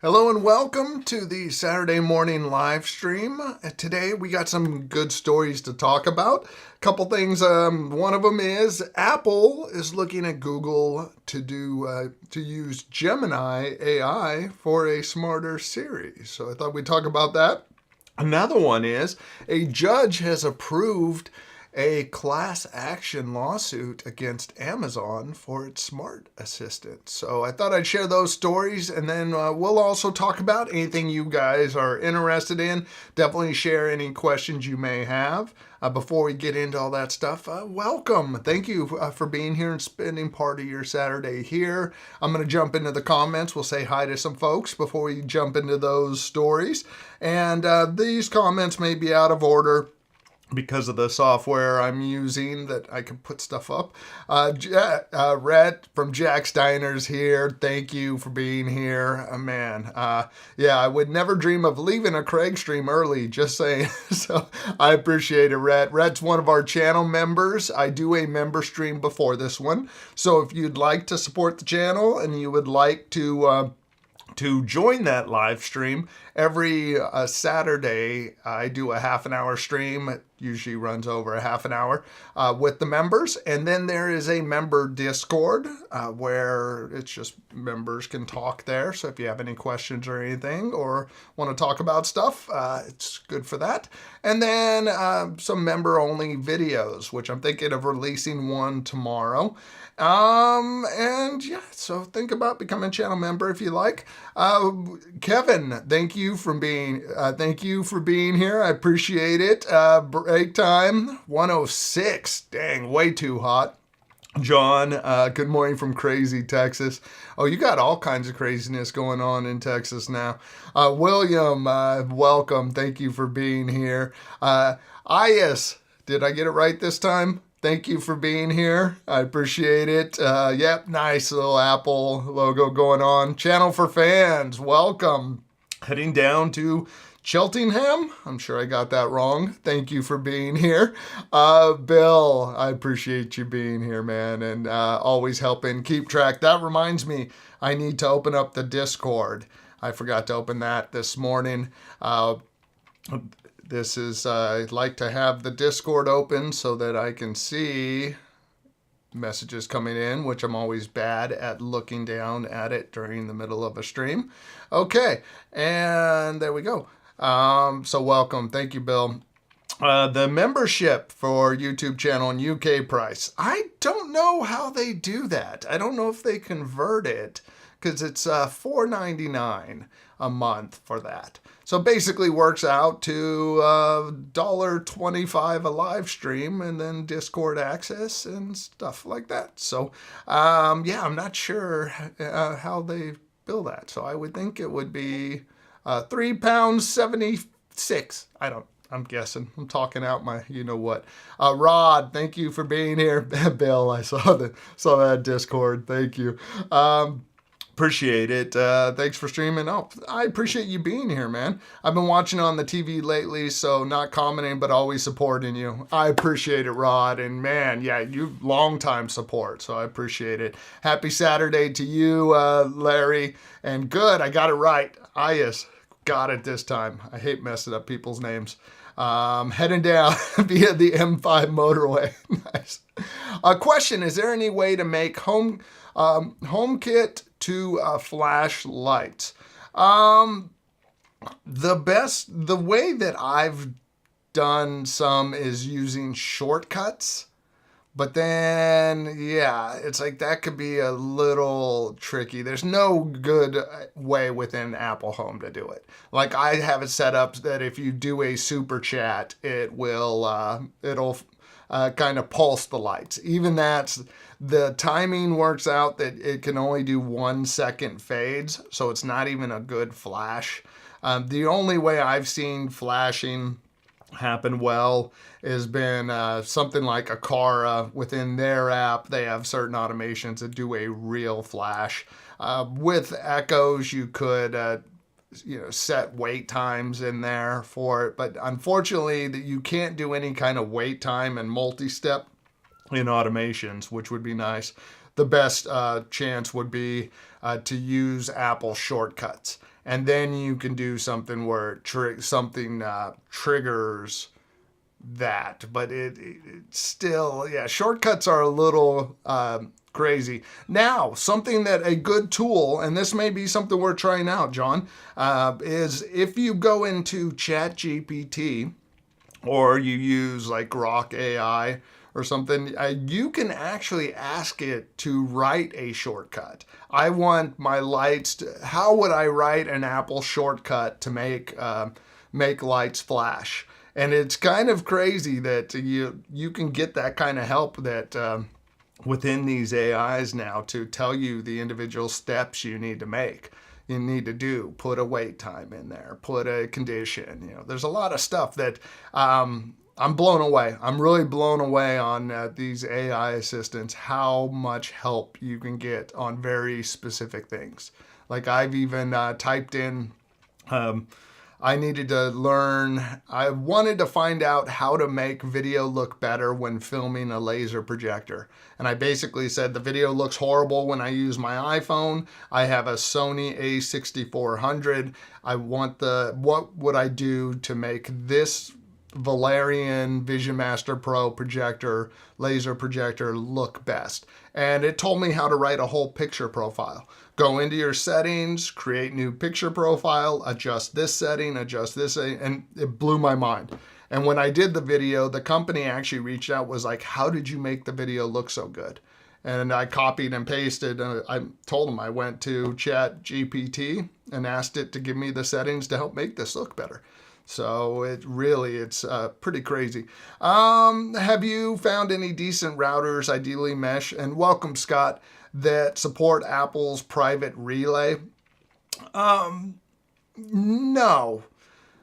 Hello and welcome to the Saturday morning live stream. Today we got some good stories to talk about. A couple things. One of them is Apple is looking at Google to use Gemini AI for a smarter Siri. So I thought we'd talk about that. Another one is a judge has approved a class action lawsuit against Amazon for its smart assistant. So I thought I'd share those stories, and then we'll also talk about anything you guys are interested in. Definitely share any questions you may have. Before we get into all that stuff, welcome. Thank you for being here and spending part of your Saturday here. I'm going to jump into the comments. We'll say hi to some folks before we jump into those stories. And these comments may be out of order because of the software I'm using that I can put stuff up. Rhett from Jack Steiner's here. Thank you for being here. Yeah, I would never dream of leaving a Craig stream early, just saying. So I appreciate it, Rhett. Rhett's one of our channel members. I do a member stream before this one. So if you'd like to support the channel and you would like to join that live stream, every Saturday I do a half an hour stream. It usually runs over a half an hour with the members. And then there is a member Discord where it's just members can talk there. So if you have any questions or anything or want to talk about stuff, it's good for that. And then some member only videos, which I'm thinking of releasing one tomorrow. And yeah, so think about becoming a channel member if you like. Kevin, thank you for being here. I appreciate it. Break time 106. Dang, way too hot. John, good morning from crazy Texas. Oh, you got all kinds of craziness going on in Texas now. William, welcome. Thank you for being here. Ias, did I get it right this time? Thank you for being here. I appreciate it. Yep, nice little Apple logo going on. Channel for fans, welcome. Heading down to Cheltenham. I'm sure I got that wrong. Thank you for being here. Bill, I appreciate you being here, man, and always helping keep track. That reminds me, I need to open up the Discord. I forgot to open that this morning. I'd like to have the Discord open so that I can see messages coming in, which I'm always bad at looking down at it during the middle of a stream. Okay, and there we go. So welcome. Thank you, Bill. The membership for YouTube channel and UK price. I don't know how they do that. I don't know if they convert it because it's $4.99 a month for that. So basically works out to $1.25 a live stream and then Discord access and stuff like that. So yeah, I'm not sure how they bill that. So I would think it would be £3.76. I'm guessing. I'm talking out my you know what. Rod, thank you for being here. Bill, I saw that Discord. Thank you. Appreciate it. Thanks for streaming. Oh, I appreciate you being here, man. I've been watching on the TV lately, so not commenting, but always supporting you. I appreciate it, Rod. And man, yeah, you've long time support, so I appreciate it. Happy Saturday to you, Larry. And good, I got it right. Ias, got it this time. I hate messing up people's names. Heading down via the M5 motorway. Nice. Question, is there any way to make HomeKit to flashlights? The way that I've done some is using shortcuts, but then yeah, it's like that could be a little tricky. There's no good way within Apple Home to do it. Like I have it set up that if you do a super chat, it'll kind of pulse the lights. Even that's the timing works out that it can only do 1 second fades, so it's not even a good flash. The only way I've seen flashing happen well has been something like Akara. Within their app, they have certain automations that do a real flash. With Echoes, you could set wait times in there for it, but unfortunately you can't do any kind of wait time and multi-step in automations, which would be nice. The best chance would be to use Apple shortcuts. And then you can do something where something triggers that. But it still, yeah, shortcuts are a little crazy. Now, something that a good tool, and this may be something we're trying out, John, is if you go into ChatGPT or you use like Grok AI or something, you can actually ask it to write a shortcut. I want my lights how would I write an Apple shortcut to make lights flash? And it's kind of crazy that you can get that kind of help that within these AIs now to tell you the individual steps you need to make. You need to do, put a wait time in there, put a condition. There's a lot of stuff that I'm blown away. I'm really blown away on these AI assistants, how much help you can get on very specific things. Like I've even typed in, I needed to learn, I wanted to find out how to make video look better when filming a laser projector. And I basically said the video looks horrible when I use my iPhone. I have a Sony a6400. What would I do to make this Valerian Vision Master Pro projector, laser projector look best? And it told me how to write a whole picture profile. Go into your settings, create new picture profile, adjust this setting, adjust this, and it blew my mind. And when I did the video, the company actually reached out, was like, how did you make the video look so good? And I copied and pasted, and I told them I went to ChatGPT and asked it to give me the settings to help make this look better. So it's pretty crazy. Have you found any decent routers, ideally mesh? And welcome, Scott, that support Apple's private relay? No,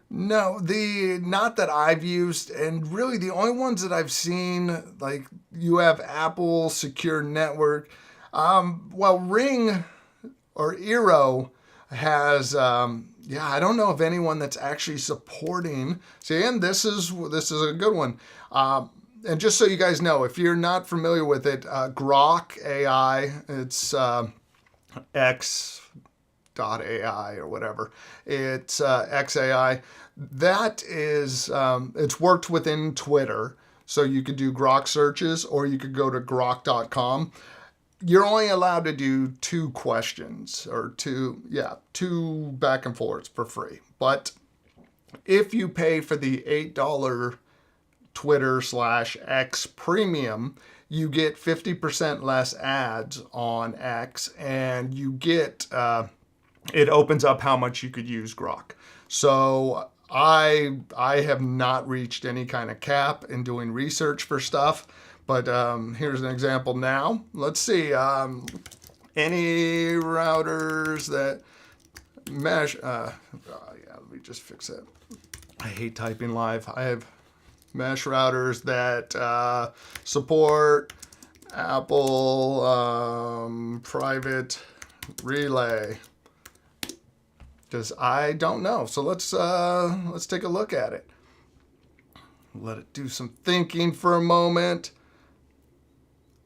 not that I've used, and really the only ones that I've seen, like you have Apple Secure Network. Well, Ring or Eero has, I don't know of anyone that's actually supporting. See, and this is a good one. And just so you guys know, if you're not familiar with it, Grok AI, it's X.AI or whatever. It's XAI. That is, it's worked within Twitter. So you could do Grok searches, or you could go to grok.com. You're only allowed to do 2 questions or two back and forths for free. But if you pay for the $8 Twitter/X premium, you get 50% less ads on X, and you get, it opens up how much you could use Grok. So I have not reached any kind of cap in doing research for stuff. But here's an example now. Let's see. Any routers that mesh. Let me just fix that. I hate typing live. I have mesh routers that support Apple private relay. Because I don't know. So let's take a look at it. Let it do some thinking for a moment.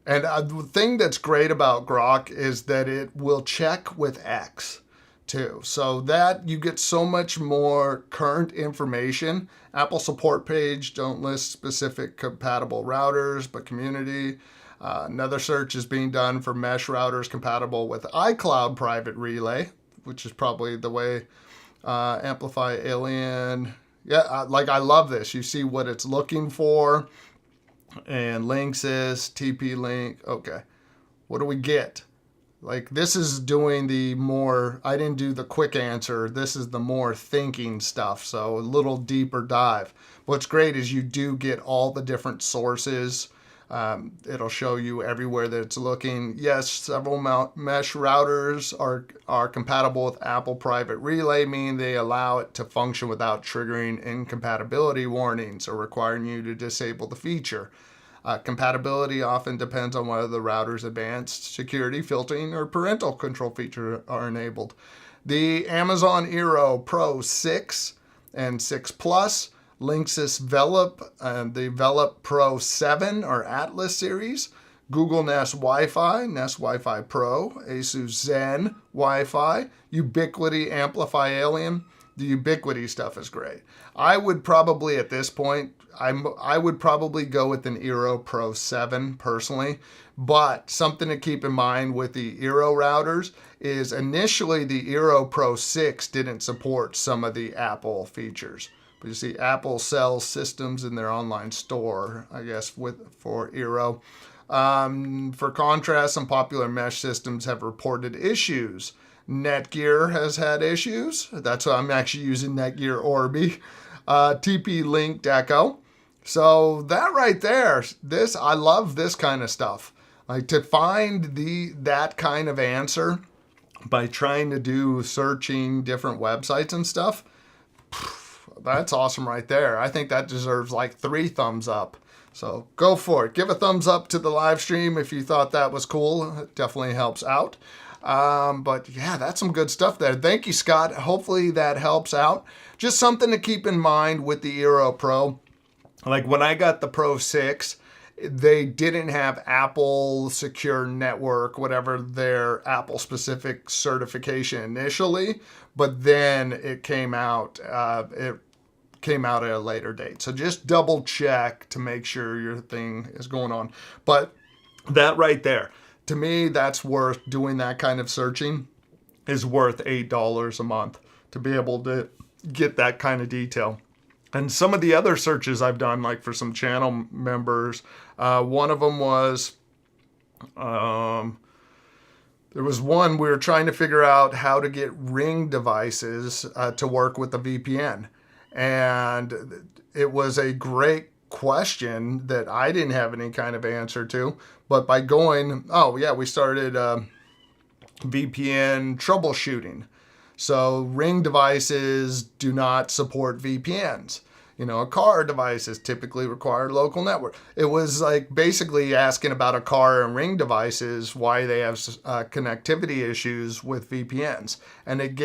And the thing that's great about Grok is that it will check with X too. So that you get so much more current information. Apple support page, don't list specific compatible routers, but community. Another search is being done for mesh routers compatible with iCloud private relay, which is probably the way Amplify Alien. Yeah, I love this. You see what it's looking for. And Linksys, TP Link. Okay. What do we get? Like this is doing the more, I didn't do the quick answer. This is the more thinking stuff. So a little deeper dive. What's great is you do get all the different sources. It'll show you everywhere that it's looking. Yes, several mesh routers are compatible with Apple Private Relay, meaning they allow it to function without triggering incompatibility warnings or requiring you to disable the feature. Compatibility often depends on whether the router's advanced security, filtering, or parental control features are enabled. The Amazon Eero Pro 6 and 6 Plus Linksys Velop, the Velop Pro 7 or Atlas series, Google Nest Wi-Fi, Nest Wi-Fi Pro, Asus Zen Wi-Fi, Ubiquiti Amplify Alien. The Ubiquiti stuff is great. I would probably at this point, I would probably go with an Eero Pro 7 personally, but something to keep in mind with the Eero routers is initially the Eero Pro 6 didn't support some of the Apple features. But you see, Apple sells systems in their online store, I guess, for Eero. For contrast, some popular mesh systems have reported issues. Netgear has had issues. That's why I'm actually using Netgear Orbi. TP-Link Deco. So that right there, I love this kind of stuff. Like to find that kind of answer by trying to do searching different websites and stuff, that's awesome right there. I think that deserves like 3 thumbs up. So go for it. Give a thumbs up to the live stream if you thought that was cool. It definitely helps out. But yeah, that's some good stuff there. Thank you, Scott. Hopefully that helps out. Just something to keep in mind with the Eero Pro. Like when I got the Pro 6, they didn't have Apple Secure Network, whatever their Apple specific certification initially, but then it came out at a later date. So just double check to make sure your thing is going on. But that right there, to me, that's worth doing. That kind of searching is worth $8 a month to be able to get that kind of detail. And some of the other searches I've done, like for some channel members, one of them was, there was one, we were trying to figure out how to get Ring devices to work with the VPN. And it was a great question that I didn't have any kind of answer to. But by going, we started VPN troubleshooting. So Ring devices do not support VPNs. A car devices typically require local network. It was like basically asking about a car and Ring devices, why they have connectivity issues with VPNs. And it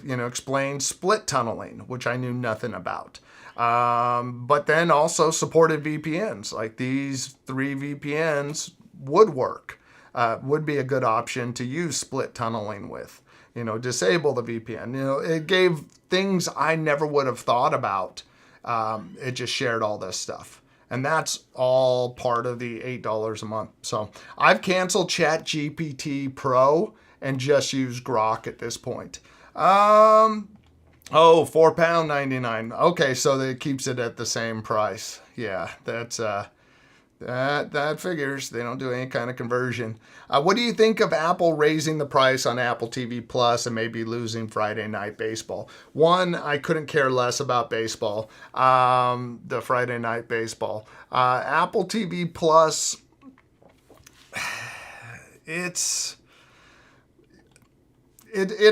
explained split tunneling, which I knew nothing about. But then also supported VPNs. Like these 3 VPNs would work, would be a good option to use split tunneling with. Disable the VPN. It gave things I never would have thought about. It just shared all this stuff. And that's all part of the $8 a month. So I've canceled ChatGPT Pro and just use Grok at this point. £4.99. Okay, so that keeps it at the same price. Yeah, that's that figures. They don't do any kind of conversion. What do you think of Apple raising the price on Apple TV Plus and maybe losing Friday Night Baseball? One, I couldn't care less about baseball, the Friday Night Baseball. Apple TV Plus, it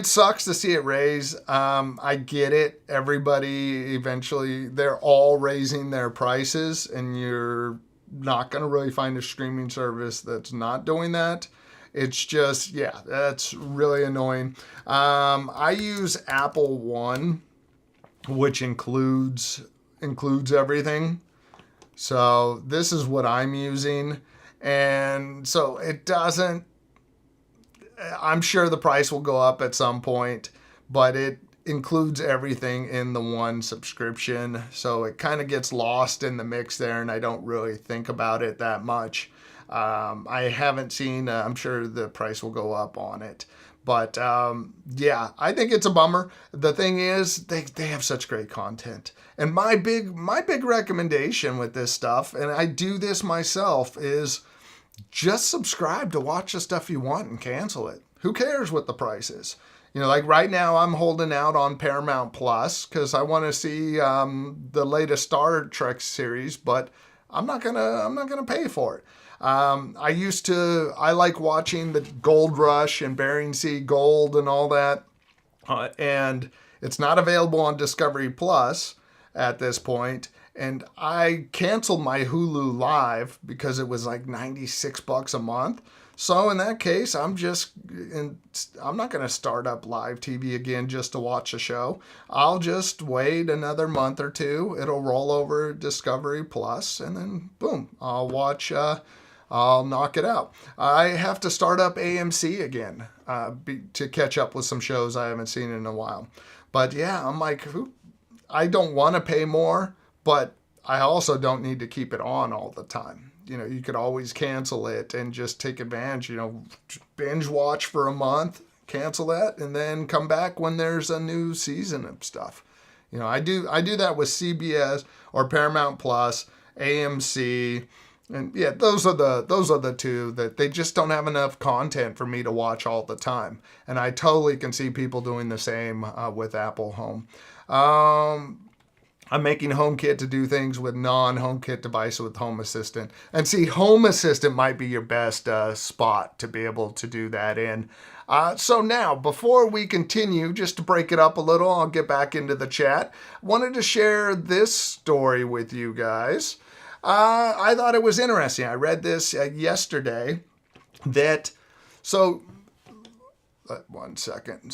sucks to see it raise. I get it. Everybody eventually, they're all raising their prices, and you're not going to really find a streaming service that's not doing that. It's just, that's really annoying. I use Apple One, which includes everything. So this is what I'm using. And so it doesn't, I'm sure the price will go up at some point, but it includes everything in the one subscription. So it kind of gets lost in the mix there, and I don't really think about it that much. I haven't seen, I'm sure the price will go up on it. But I think it's a bummer. The thing is, they have such great content. And my big recommendation with this stuff, and I do this myself, is just subscribe to watch the stuff you want and cancel it. Who cares what the price is? Like right now I'm holding out on Paramount Plus because I want to see the latest Star Trek series, but I'm not gonna pay for it. I like watching the Gold Rush and Bering Sea Gold and all that, and it's not available on Discovery Plus at this point. And I canceled my Hulu Live because it was like $96 a month. So in that case, I'm not going to start up live TV again just to watch a show. I'll just wait another month or two. It'll roll over Discovery Plus, and then boom, I'll watch. I'll knock it out. I have to start up AMC again to catch up with some shows I haven't seen in a while. But yeah, I'm like, I don't want to pay more, but I also don't need to keep it on all the time. You could always cancel it and just take advantage, binge watch for a month, cancel that, and then come back when there's a new season of stuff. I do that with CBS or Paramount Plus, AMC, and yeah, those are the two that they just don't have enough content for me to watch all the time. And I totally can see people doing the same with Apple Home. I'm making HomeKit to do things with non-HomeKit device with Home Assistant. And see, Home Assistant might be your best spot to be able to do that in. So now, before we continue, just to break it up a little, I'll get back into the chat. Wanted to share this story with you guys. I thought it was interesting. I read this yesterday one second.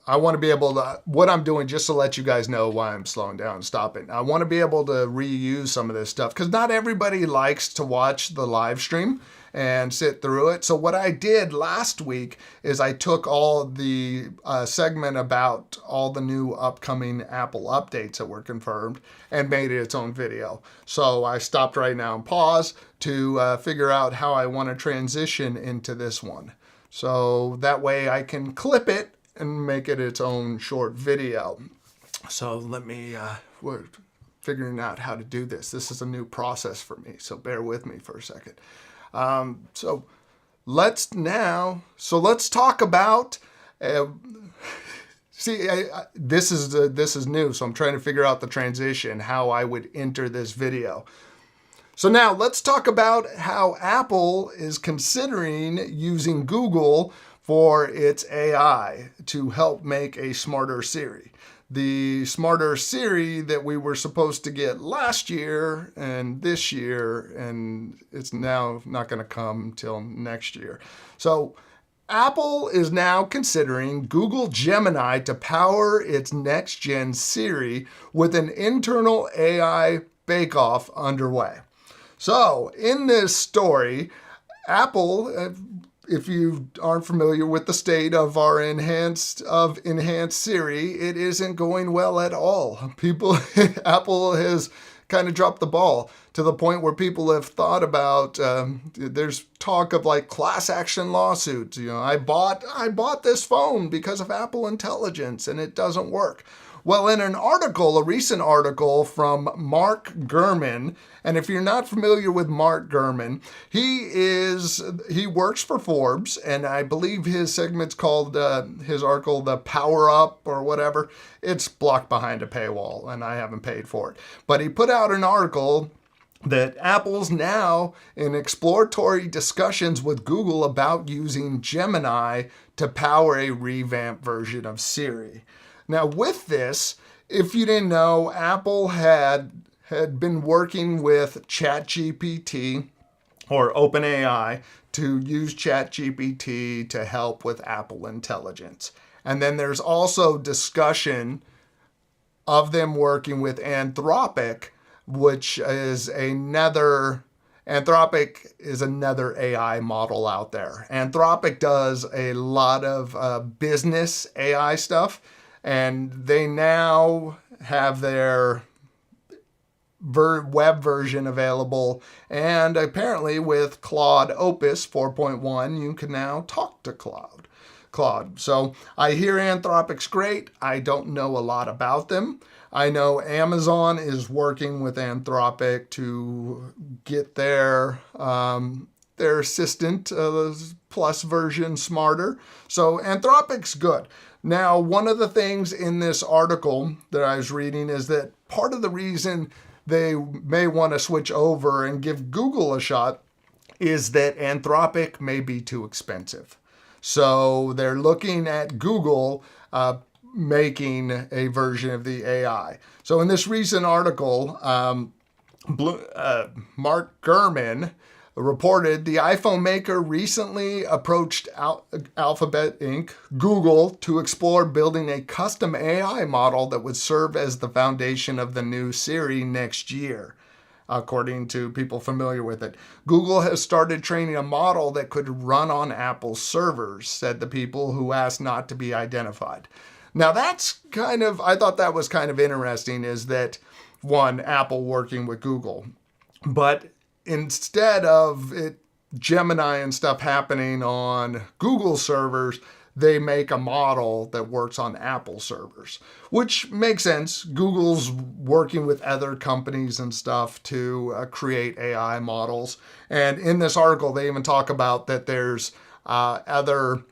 I want to be able to, what I'm doing, just to let you guys know why I'm slowing down and stopping. I want to be able to reuse some of this stuff because not everybody likes to watch the live stream and sit through it. So what I did last week is I took all the segment about all the new upcoming Apple updates that were confirmed and made it its own video. So I stopped right now and paused to figure out how I want to transition into this one. So that way I can clip it and make it its own short video. So we're figuring out how to do this. This is a new process for me, so bear with me for a second. So let's talk about, this is new, so I'm trying to figure out the transition, how I would enter this video. So now let's talk about how Apple is considering using Google for its AI to help make a smarter Siri. The smarter Siri that we were supposed to get last year and this year, and it's now not going to come till next year. So Apple is now considering Google Gemini to power its next-gen Siri with an internal AI bake-off underway. So in this story, Apple, if you aren't familiar with the state of our enhanced Siri, it isn't going well at all. Apple has kind of dropped the ball to the point where people have thought about, there's talk of like class action lawsuits. I bought this phone because of Apple Intelligence and it doesn't work. Well, in a recent article from Mark Gurman, and if you're not familiar with Mark Gurman, he works for Forbes, and I believe his segment's called, his article, The Power Up or whatever. It's blocked behind a paywall, and I haven't paid for it. But he put out an article that Apple's now in exploratory discussions with Google about using Gemini to power a revamped version of Siri. Now, with this, if you didn't know, Apple had been working with ChatGPT or OpenAI to use ChatGPT to help with Apple Intelligence. And then there's also discussion of them working with Anthropic, which is another AI model out there. Anthropic does a lot of business AI stuff. And they now have their web version available. And apparently with Claude Opus 4.1, you can now talk to Claude. So I hear Anthropic's great. I don't know a lot about them. I know Amazon is working with Anthropic to get their Assistant Plus version smarter. So Anthropic's good. Now, one of the things in this article that I was reading is that part of the reason they may want to switch over and give Google a shot is that Anthropic may be too expensive. So they're looking at Google making a version of the AI. So in this recent article, Mark Gurman reported the iPhone maker recently approached Alphabet Inc., Google, to explore building a custom AI model that would serve as the foundation of the new Siri next year, according to people familiar with it. Google has started training a model that could run on Apple's servers, said the people who asked not to be identified. Now that's I thought that was kind of interesting, is that one, Apple working with Google, but instead of Gemini and stuff happening on Google servers, they make a model that works on Apple servers, which makes sense. Google's working with other companies and stuff to create AI models. And in this article, they even talk about that there's other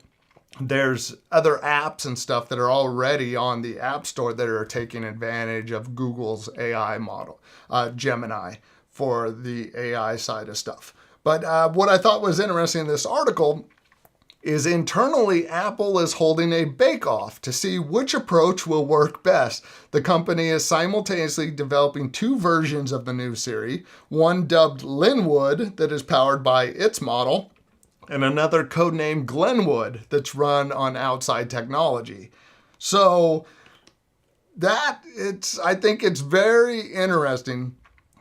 apps and stuff that are already on the App Store that are taking advantage of Google's AI model, Gemini, for the AI side of stuff. But what I thought was interesting in this article is internally, Apple is holding a bake-off to see which approach will work best. The company is simultaneously developing two versions of the new Siri, one dubbed Linwood that is powered by its model, and another codenamed Glenwood that's run on outside technology. So I think it's very interesting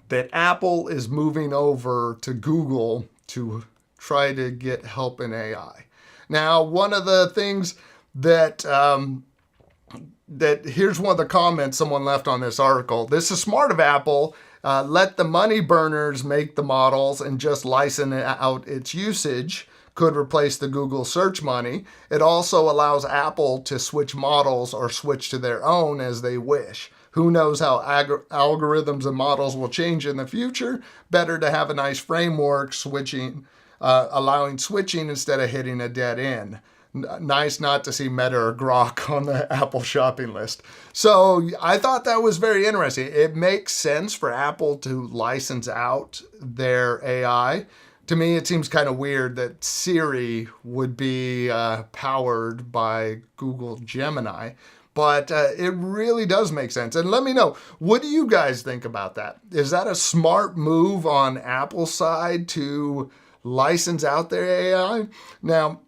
that Apple is moving over to Google to try to get help in AI. Now, one of the things that here's one of the comments someone left on this article. This is smart of Apple. Let the money burners make the models and just license out its usage. Could replace the Google search money. It also allows Apple to switch models or switch to their own as they wish. Who knows how algorithms and models will change in the future? Better to have a nice framework allowing switching instead of hitting a dead end. Nice not to see Meta or Grok on the Apple shopping list. So I thought that was very interesting. It makes sense for Apple to license out their AI. To me, it seems kind of weird that Siri would be powered by Google Gemini. But it really does make sense. And let me know, what do you guys think about that? Is that a smart move on Apple's side to license out their AI? Now,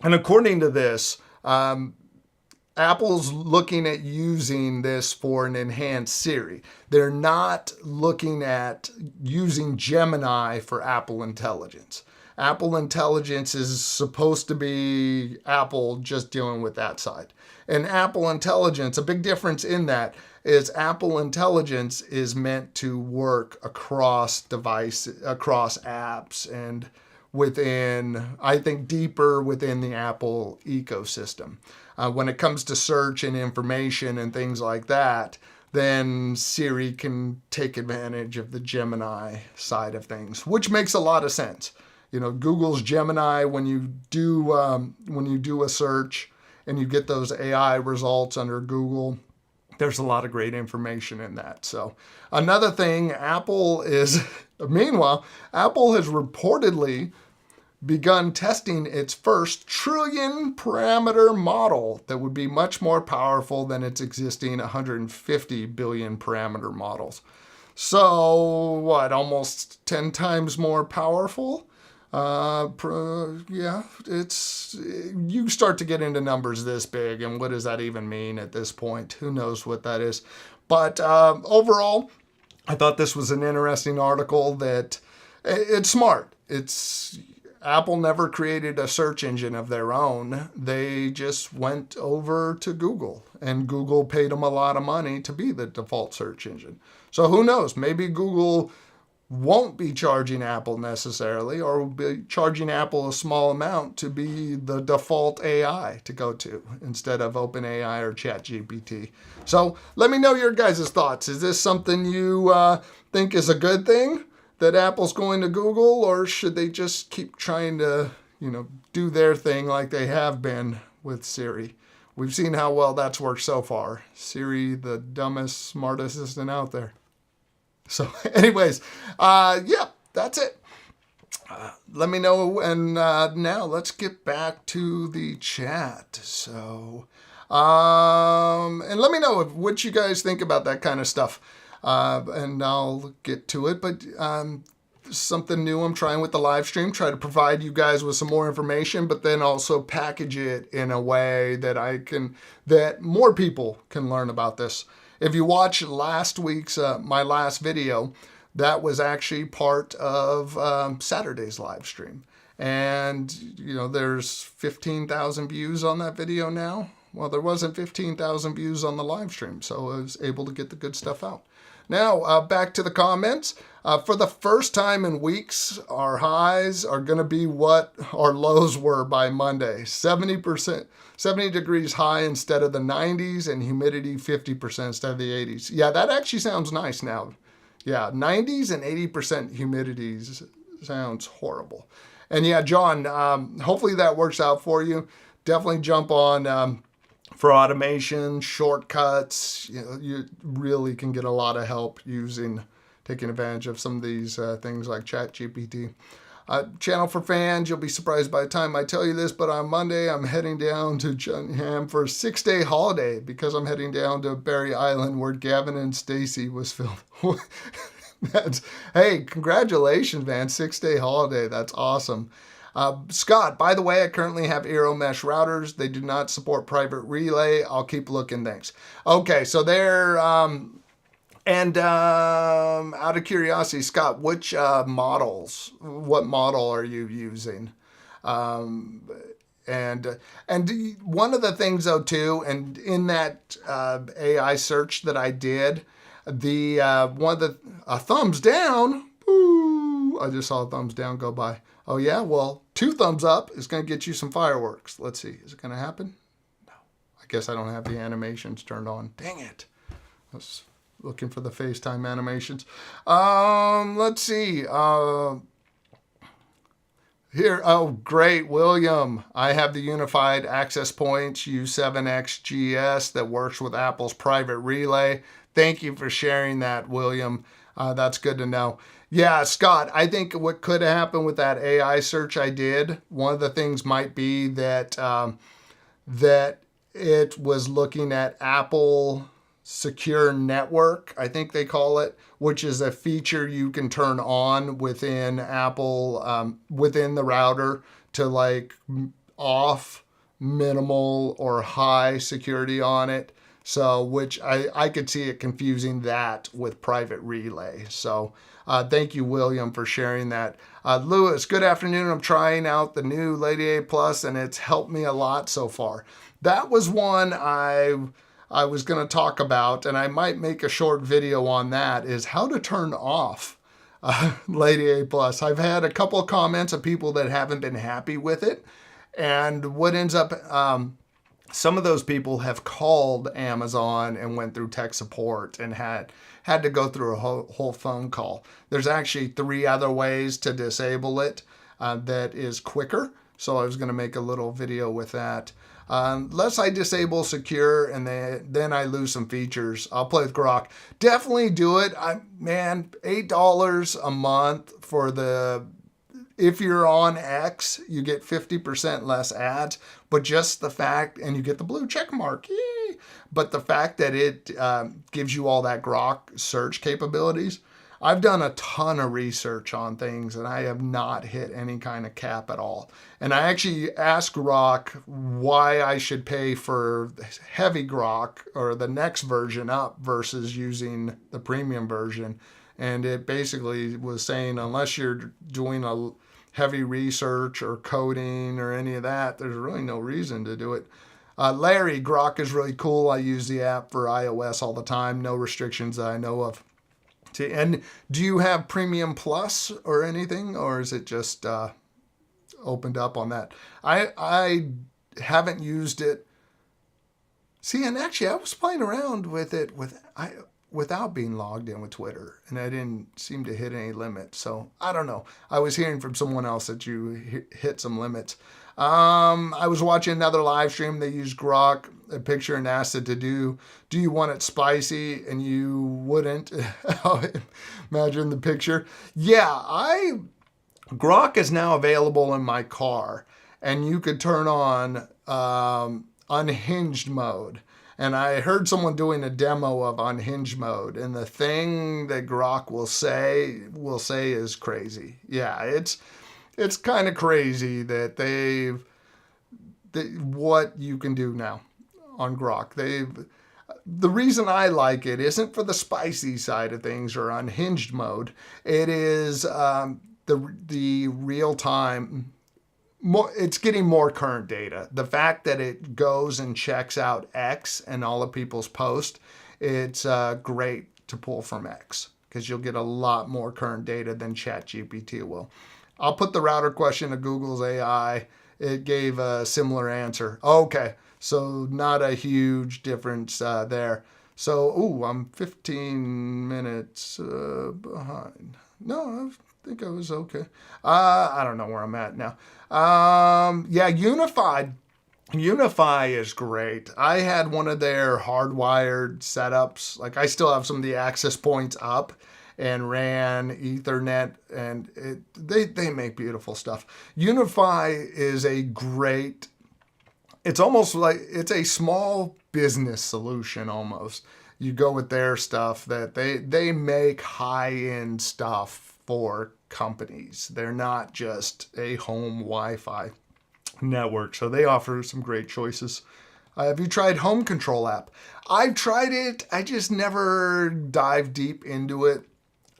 and according to this, Apple's looking at using this for an enhanced Siri. They're not looking at using Gemini for Apple Intelligence. Apple Intelligence is supposed to be Apple just dealing with that side. And Apple Intelligence, a big difference in that is Apple Intelligence is meant to work across devices, across apps, and within, I think, deeper within the Apple ecosystem. When it comes to search and information and things like that, then Siri can take advantage of the Gemini side of things, which makes a lot of sense. You know, Google's Gemini, when you do a search and you get those AI results under Google, there's a lot of great information in that. So another thing, meanwhile, Apple has reportedly begun testing its first trillion parameter model that would be much more powerful than its existing 150 billion parameter models. So what, almost 10 times more powerful? Yeah, you start to get into numbers this big, and what does that even mean at this point? Who knows what that is? But overall, I thought this was an interesting article that it's smart. Apple never created a search engine of their own. They just went over to Google, and Google paid them a lot of money to be the default search engine. So who knows? Maybe Google won't be charging Apple necessarily, or will be charging Apple a small amount to be the default AI to go to instead of OpenAI or ChatGPT. So let me know your guys' thoughts. Is this something you think is a good thing that Apple's going to Google, or should they just keep trying to, do their thing like they have been with Siri? We've seen how well that's worked so far. Siri, the dumbest, smartest assistant out there. So anyways, yeah, that's it. Let me know, and now let's get back to the chat. So, and let me know what you guys think about that kind of stuff. and I'll get to it. But something new I'm trying with the live stream, try to provide you guys with some more information, but then also package it in a way that that more people can learn about this. If you watch last week's, my last video, that was actually part of Saturday's live stream. And, there's 15,000 views on that video now. Well, there wasn't 15,000 views on the live stream, so I was able to get the good stuff out. Now, back to the comments. For the first time in weeks, our highs are going to be what our lows were by Monday. 70%, 70 degrees high instead of the 90s, and humidity 50% instead of the 80s. Yeah, that actually sounds nice now. Yeah, 90s and 80% humidity sounds horrible. And yeah, John, hopefully that works out for you. Definitely jump on for automation, shortcuts. You really can get a lot of help taking advantage of some of these things like ChatGPT. Channel for fans, you'll be surprised by the time I tell you this, but on Monday I'm heading down to Cheltenham for a 6-day holiday because I'm heading down to Berry Island where Gavin and Stacy was filmed. Hey, congratulations, man. 6-day holiday. That's awesome. Scott, by the way, I currently have Aero Mesh routers. They do not support private relay. I'll keep looking. Thanks. Okay, so they're, out of curiosity, Scott, which what model are you using? And one of the things though too, and in that AI search that I did, a thumbs down. Ooh, I just saw a thumbs down go by. Oh yeah, well, 2 thumbs up is going to get you some fireworks. Let's see, is it going to happen? No. I guess I don't have the animations turned on. Dang it. I was looking for the FaceTime animations. Let's see. Here, oh great, William. I have the Unified Access Points U7XGS that works with Apple's private relay. Thank you for sharing that, William. That's good to know. Yeah, Scott, I think what could happen with that AI search I did, one of the things might be that that it was looking at Apple Secure Network, I think they call it, which is a feature you can turn on within Apple, within the router to like off minimal or high security on it. So, which I could see it confusing that with private relay. So, thank you, William, for sharing that. Lewis, good afternoon. I'm trying out the new Lady A Plus, and it's helped me a lot so far. That was one I was going to talk about, and I might make a short video on that, is how to turn off Lady A Plus. I've had a couple of comments of people that haven't been happy with it, and what ends up... some of those people have called Amazon and went through tech support and had to go through a whole phone call. There's actually 3 other ways to disable it that is quicker. So I was going to make a little video with that. Unless I disable secure and then I lose some features, I'll play with Grok. Definitely do it. Man, $8 a month for if you're on X, you get 50% less ads, but just the fact, and you get the blue check mark, yay! But the fact that it gives you all that Grok search capabilities. I've done a ton of research on things and I have not hit any kind of cap at all. And I actually asked Grok why I should pay for heavy Grok or the next version up versus using the premium version. And it basically was saying, unless you're doing a heavy research or coding or any of that, there's really no reason to do it. Larry, Grok is really cool. I use the app for iOS all the time. No restrictions that I know of. And do you have Premium Plus or anything, or is it just opened up on that? I haven't used it. See, and actually I was playing around with it without being logged in with Twitter, and I didn't seem to hit any limit. So I don't know. I was hearing from someone else that you hit some limits. I was watching another live stream. They used Grok, a picture, and asked it to do you want it spicy? And you wouldn't. Imagine the picture. Yeah, Grok is now available in my car, and you could turn on unhinged mode. And I heard someone doing a demo of unhinged mode, and the thing that Grok will say is crazy. Yeah, it's kind of crazy that what you can do now on Grok. The reason I like it isn't for the spicy side of things or unhinged mode. It is the real time. It's getting more current data. The fact that it goes and checks out X and all of people's posts, it's great to pull from X because you'll get a lot more current data than ChatGPT will. I'll put the router question to Google's AI. It gave a similar answer. Okay, so not a huge difference there. So, I'm 15 minutes behind. No, I think I was okay. I don't know where I'm at now. Yeah, Unify is great. I had one of their hardwired setups. Like I still have some of the access points up and ran Ethernet, and they make beautiful stuff. Unify is a great. It's almost like it's a small business solution almost. You go with their stuff that they make high-end stuff for companies. They're not just a home Wi-Fi network. So they offer some great choices. Have you tried Home Control app? I've tried it. I just never dive deep into it.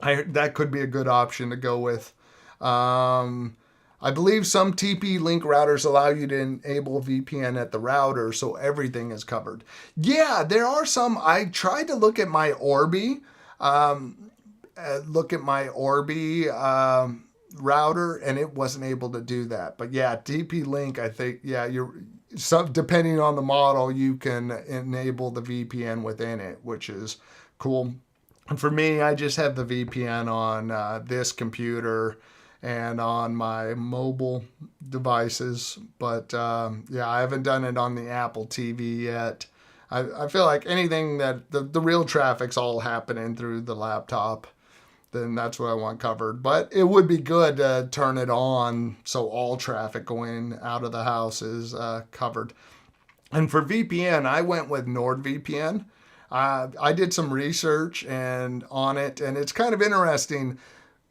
That could be a good option to go with. I believe some TP-Link routers allow you to enable VPN at the router, so everything is covered. Yeah, there are some. I tried to look at my Orbi, router, and it wasn't able to do that. But yeah, TP-Link, I think, yeah, depending on the model, you can enable the VPN within it, which is cool. And for me, I just have the VPN on this computer and on my mobile devices. But yeah, I haven't done it on the Apple TV yet. I feel like anything that the real traffic's all happening through the laptop, then that's what I want covered. But it would be good to turn it on so all traffic going out of the house is covered. And for VPN, I went with NordVPN. I did some research on it, and it's kind of interesting.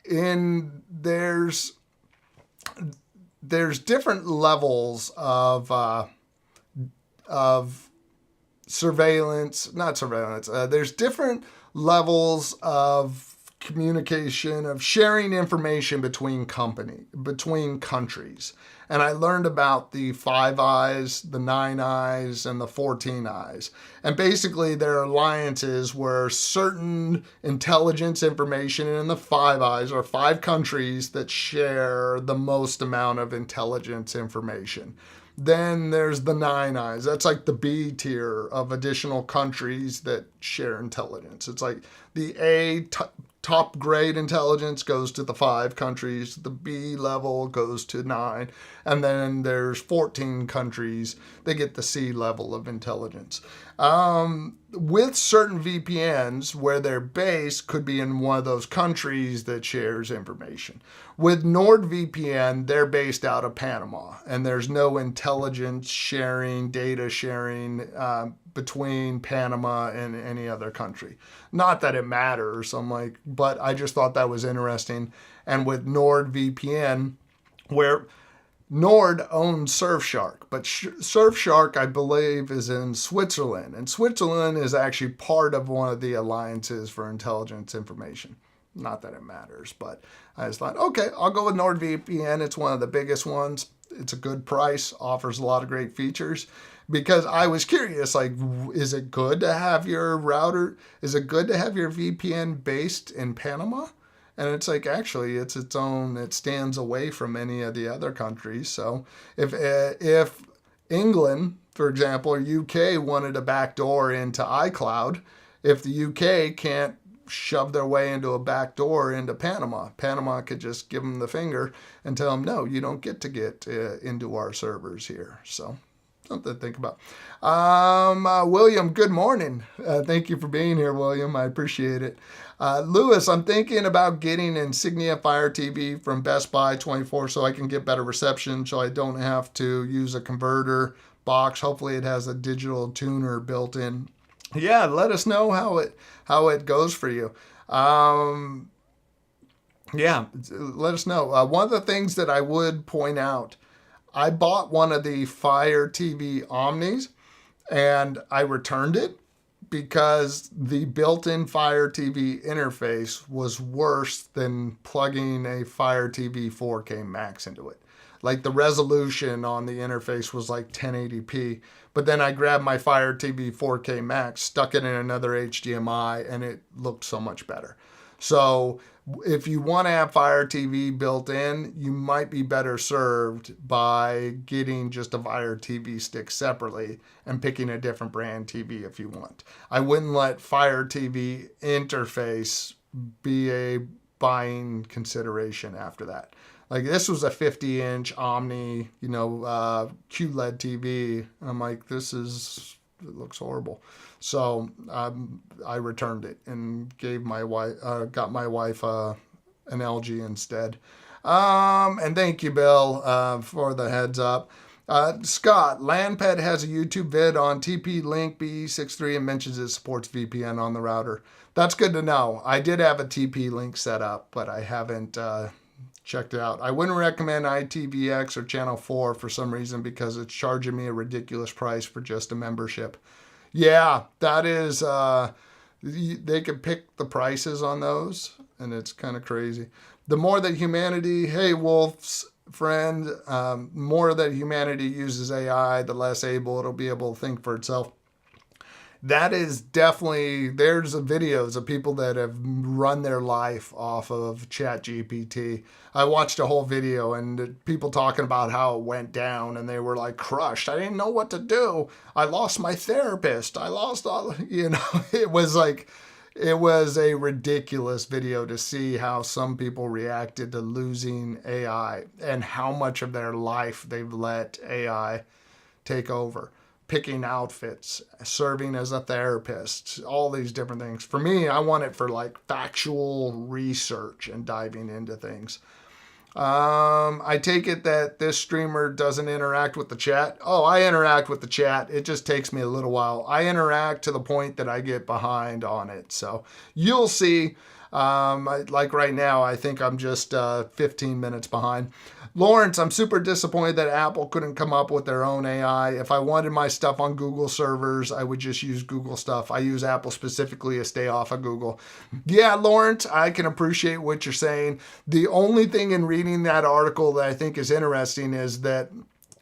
There's different levels of surveillance, not surveillance. There's different levels of communication, of sharing information between countries. And I learned about the 5 Eyes, the 9 Eyes, and the 14 Eyes. And basically there are alliances where certain intelligence information in the 5 Eyes are 5 countries that share the most amount of intelligence information. Then there's the 9 Eyes. That's like the B tier of additional countries that share intelligence. It's like the top grade intelligence goes to the 5 countries, the B level goes to 9, and then there's 14 countries that get the C level of intelligence. With certain VPNs, where they're based could be in one of those countries that shares information. With NordVPN, they're based out of Panama, and there's no intelligence sharing, data sharing between Panama and any other country. Not that it matters, but I just thought that was interesting. And with NordVPN, where Nord owns Surfshark, but Surfshark, I believe, is in Switzerland. And Switzerland is actually part of one of the alliances for intelligence information. Not that it matters, but I just thought, okay, I'll go with NordVPN. It's one of the biggest ones. It's a good price, offers a lot of great features. Because I was curious, is it good to have your VPN based in Panama? And it's like, actually, it's its own, it stands away from any of the other countries. So if England, for example, or UK wanted a backdoor into iCloud, if the UK can't shove their way into a backdoor into Panama, Panama could just give them the finger and tell them, no, you don't get into our servers here. So something to think about. William, good morning. Thank you for being here, William. I appreciate it. Lewis, I'm thinking about getting Insignia Fire TV from Best Buy 24 so I can get better reception so I don't have to use a converter, box. Hopefully it has a digital tuner built in. Yeah, let us know how it goes for you. Yeah, let us know. One of the things that I would point out, I bought one of the Fire TV Omnis and I returned it because the built-in Fire TV interface was worse than plugging a Fire TV 4K Max into it. Like the resolution on the interface was like 1080p, but then I grabbed my Fire TV 4K Max, stuck it in another HDMI, and it looked so much better. So if you want to have Fire TV built in, you might be better served by getting just a Fire TV stick separately and picking a different brand TV if you want. I wouldn't let Fire TV interface be a buying consideration after that. Like this was a 50-inch Omni, QLED TV. And I'm like, it looks horrible. So I returned it and got my wife an LG instead. And thank you, Bill, for the heads up. Scott, LandPet has a YouTube vid on TP-Link BE63 and mentions it supports VPN on the router. That's good to know. I did have a TP-Link set up, but I haven't checked it out. I wouldn't recommend ITVX or Channel 4 for some reason because it's charging me a ridiculous price for just a membership. Yeah, that is, they could pick the prices on those, and it's kind of crazy. The more that humanity, hey, Wolf's friend, more that humanity uses AI, the less able it'll be able to think for itself. That is definitely, there's videos of people that have run their life off of ChatGPT. I watched a whole video and people talking about how it went down and they were like crushed. I didn't know what to do. I lost my therapist. I lost all, it was a ridiculous video to see how some people reacted to losing AI and how much of their life they've let AI take over. Picking outfits, serving as a therapist, all these different things. For me, I want it for like factual research and diving into things. I take it that this streamer doesn't interact with the chat. Oh, I interact with the chat. It just takes me a little while. I interact to the point that I get behind on it. So you'll see. Like right now, I think I'm just 15 minutes behind. Lawrence, I'm super disappointed that Apple couldn't come up with their own AI. If I wanted my stuff on Google servers, I would just use Google stuff. I use Apple specifically to stay off of Google. Yeah, Lawrence, I can appreciate what you're saying. The only thing in reading that article that I think is interesting is that,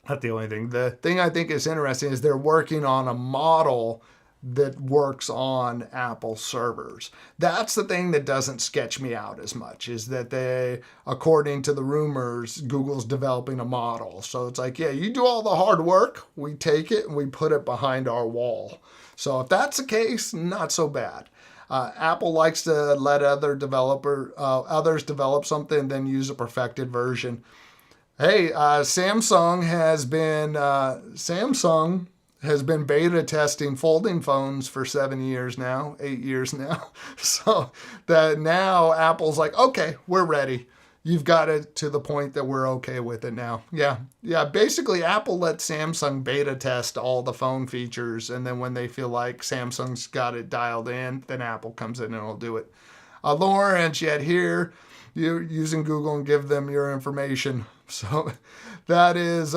not the only thing, the thing I think is interesting is they're working on a model that works on Apple servers. That's the thing that doesn't sketch me out as much, is that they, according to the rumors, Google's developing a model. So it's like, yeah, you do all the hard work, we take it and we put it behind our wall. So if that's the case, not so bad. Apple likes to let others develop something, then use a perfected version. Hey, Samsung has been beta testing folding phones for 8 years now. So that now Apple's like, okay, we're ready. You've got it to the point that we're okay with it now. Yeah. Basically, Apple lets Samsung beta test all the phone features, and then when they feel like Samsung's got it dialed in, then Apple comes in and will do it. Lawrence, yet here, you're using Google and give them your information. So that is...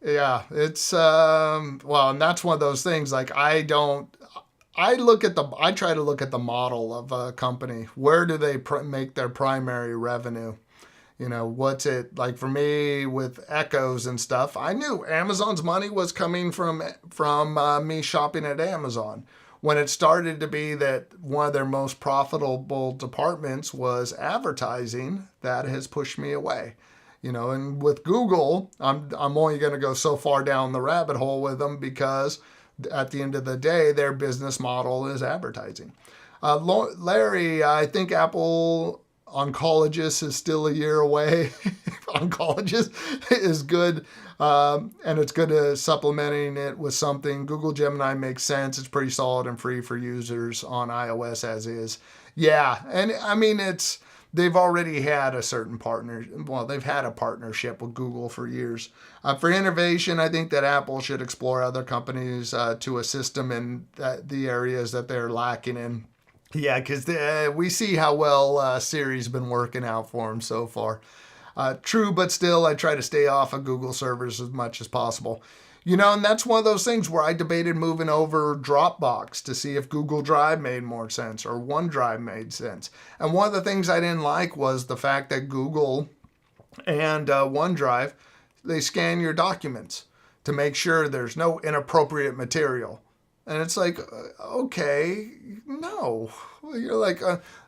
Yeah, it's, well, and that's one of those things, like, I try to look at the model of a company. Where do they make their primary revenue? What's it, like for me with Echoes and stuff, I knew Amazon's money was coming from me shopping at Amazon. When it started to be that one of their most profitable departments was advertising, that has pushed me away. And with Google, I'm only going to go so far down the rabbit hole with them because at the end of the day, their business model is advertising. Larry, I think Apple Oncologist is still a year away. Oncologist is good, and it's good to supplementing it with something. Google Gemini makes sense. It's pretty solid and free for users on iOS as is. Yeah, and I mean, they've already had a certain partner. Well, they've had a partnership with Google for years. For innovation, I think that Apple should explore other companies to assist them in the areas that they're lacking in. Yeah, because we see how well Siri's been working out for them so far. True, but still, I try to stay off of Google servers as much as possible. And that's one of those things where I debated moving over Dropbox to see if Google Drive made more sense or OneDrive made sense. And one of the things I didn't like was the fact that Google and OneDrive, they scan your documents to make sure there's no inappropriate material. And it's like, okay, no. You're like,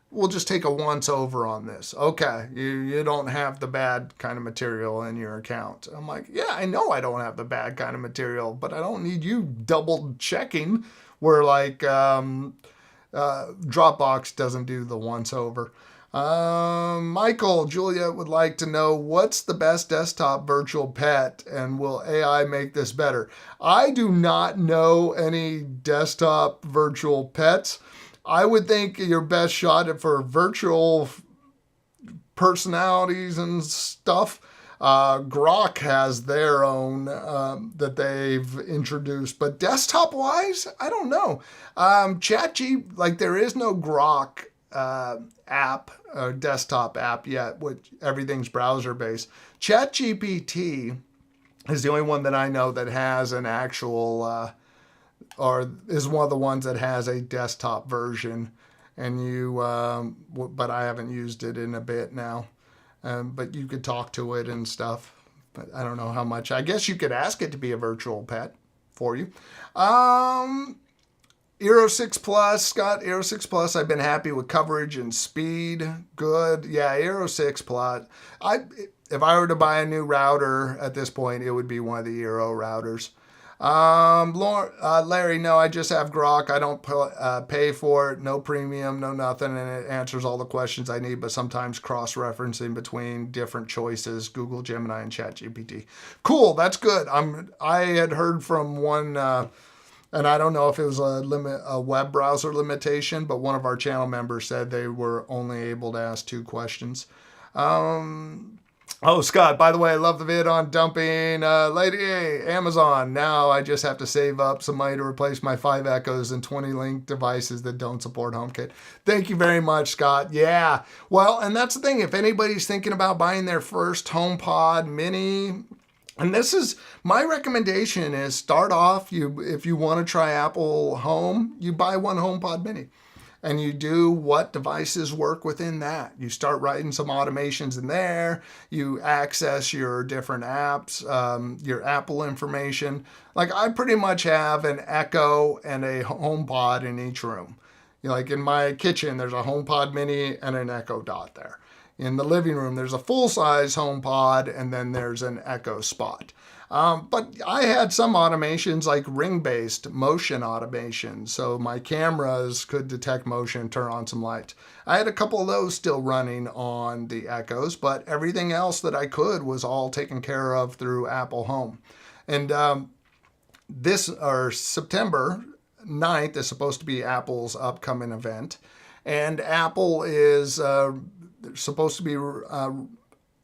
we'll just take a once over on this. Okay, you don't have the bad kind of material in your account. I'm like, yeah, I know I don't have the bad kind of material, but I don't need you double checking where like Dropbox doesn't do the once over. Michael, Juliet would like to know what's the best desktop virtual pet and will AI make this better? I do not know any desktop virtual pets. I would think your best shot for virtual personalities and stuff. Grok has their own that they've introduced, but desktop wise, I don't know. ChatG, like there is no Grok app or desktop app yet, which everything's browser based. ChatGPT is the only one that I know that has an actual or is one of the ones that has a desktop version, and but I haven't used it in a bit now. But you could talk to it and stuff, but I don't know how much. I guess you could ask it to be a virtual pet for you. Aero 6 Plus, Scott, Aero 6 Plus, I've been happy with coverage and speed. Good. Yeah, Aero 6 Plus. If I were to buy a new router at this point, it would be one of the Aero routers. Larry, no, I just have Grok. I don't pay for it. No premium, no nothing. And it answers all the questions I need, but sometimes cross-referencing between different choices, Google, Gemini, and ChatGPT. Cool. That's good. I had heard from one, and I don't know if it was a web browser limitation, but one of our channel members said they were only able to ask 2 questions. Oh, Scott, by the way, I love the vid on dumping Lady A, Amazon. Now I just have to save up some money to replace my 5 Echoes and 20 Link devices that don't support HomeKit. Thank you very much, Scott. Yeah. Well, and that's the thing. If anybody's thinking about buying their first HomePod Mini, and this is my recommendation is start off, if you want to try Apple Home, you buy one HomePod Mini. And you do what devices work within that. You start writing some automations in there. You access your different apps, your Apple information. Like I pretty much have an Echo and a HomePod in each room. Like in my kitchen, there's a HomePod Mini and an Echo Dot there. In the living room, there's a full-size HomePod and then there's an Echo Spot. But I had some automations like ring-based motion automation, so my cameras could detect motion and turn on some lights. I had a couple of those still running on the Echoes, but everything else that I could was all taken care of through Apple Home. And September 9th is supposed to be Apple's upcoming event, and Apple is supposed to be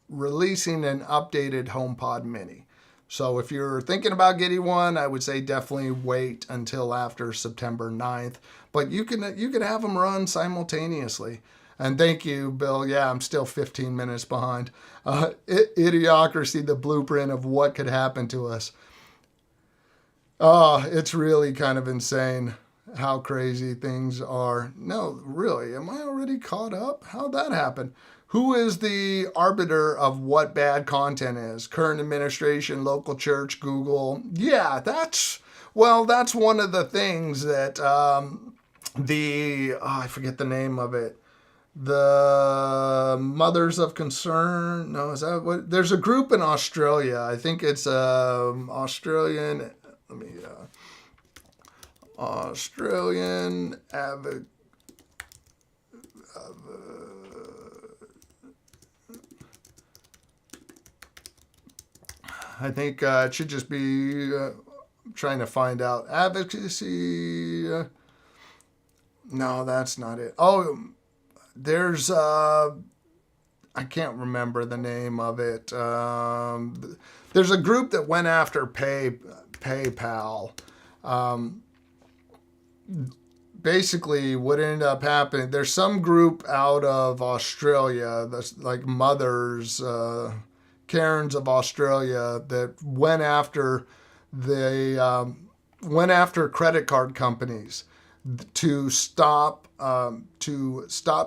releasing an updated HomePod Mini. So if you're thinking about getting one, I would say definitely wait until after September 9th. But you can have them run simultaneously. And thank you, Bill. Yeah, I'm still 15 minutes behind. Idiocracy, the blueprint of what could happen to us. It's really kind of insane how crazy things are. No, really, am I already caught up? How'd that happen? Who is the arbiter of what bad content is? Current administration, local church, Google? Yeah, that's one of the things that I forget the name of it. The Mothers of Concern? No, is that what? There's a group in Australia. I think it's Australian. Australian I think it should just be trying to find out. Advocacy. No, that's not it. Oh, there's I can't remember the name of it. There's a group that went after PayPal. Basically, what ended up happening, there's some group out of Australia that's like mothers, Karens of Australia, that went after credit card companies to stop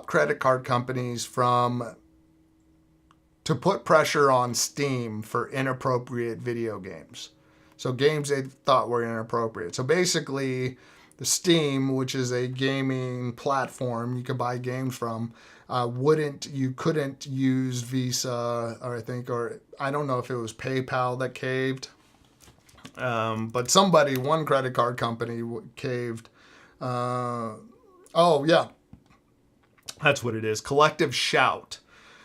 credit card companies to put pressure on Steam for inappropriate video games. So games they thought were inappropriate. So basically, the Steam, which is a gaming platform you could buy games from, you couldn't use Visa, or I don't know if it was PayPal that caved, but one credit card company caved. Oh yeah, that's what it is. Collective Shout.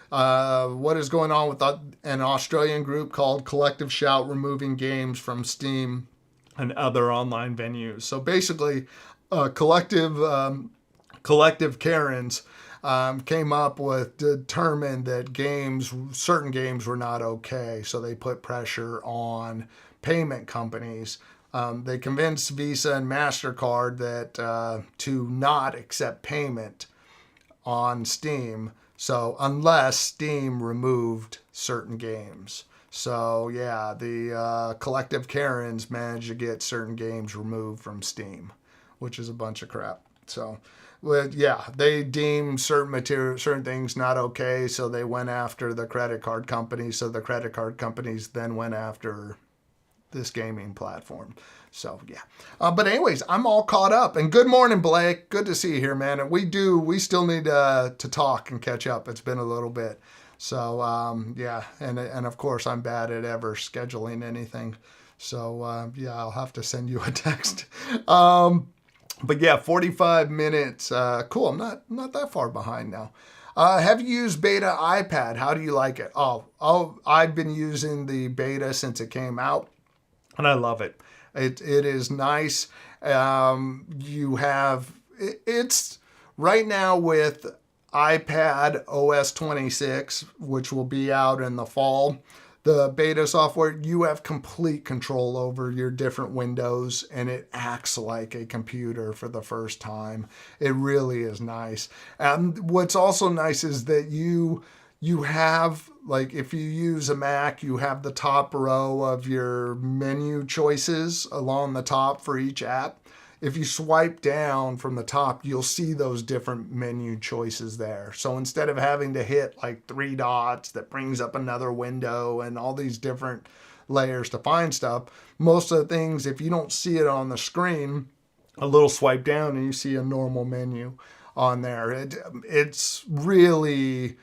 What is going on with an Australian group called Collective Shout removing games from Steam and other online venues? So basically, collective Karens determined that certain games were not okay, so they put pressure on payment companies. They convinced Visa and MasterCard that to not accept payment on Steam. So unless Steam removed certain games. So yeah, the collective Karens managed to get certain games removed from Steam, which is a bunch of crap. So, yeah, they deemed certain things not okay, so they went after the credit card companies. So the credit card companies then went after this gaming platform. So yeah, but anyways, I'm all caught up. And good morning, Blake. Good to see you here, man. And we still need to talk and catch up. It's been a little bit. So yeah, and of course I'm bad at ever scheduling anything. So yeah, I'll have to send you a text. But yeah, 45 minutes. Cool. I'm not that far behind now. Have you used beta iPad? How do you like it? Oh, I've been using the beta since it came out, and I love it. It is nice. It's right now with iPad OS 26, which will be out in the fall. The beta software, you have complete control over your different windows, and it acts like a computer for the first time. It really is nice. And what's also nice is that you have, like, if you use a Mac, you have the top row of your menu choices along the top for each app. If you swipe down from the top, you'll see those different menu choices there. So instead of having to hit like 3 dots that brings up another window and all these different layers to find stuff, most of the things, if you don't see it on the screen, a little swipe down and you see a normal menu on there. It's really,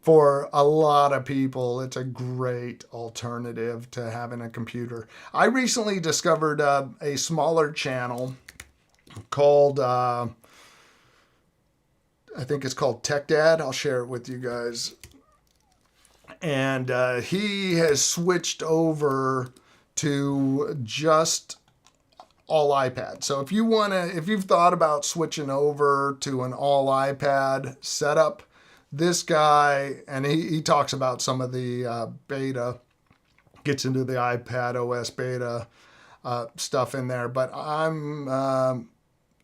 for a lot of people, it's a great alternative to having a computer. I recently discovered a smaller channel called, I think it's called Tech Dad. I'll share it with you guys. And he has switched over to just all iPad. So if you've thought about switching over to an all iPad setup, this guy, and he talks about some of the beta, gets into the iPad OS beta stuff in there, but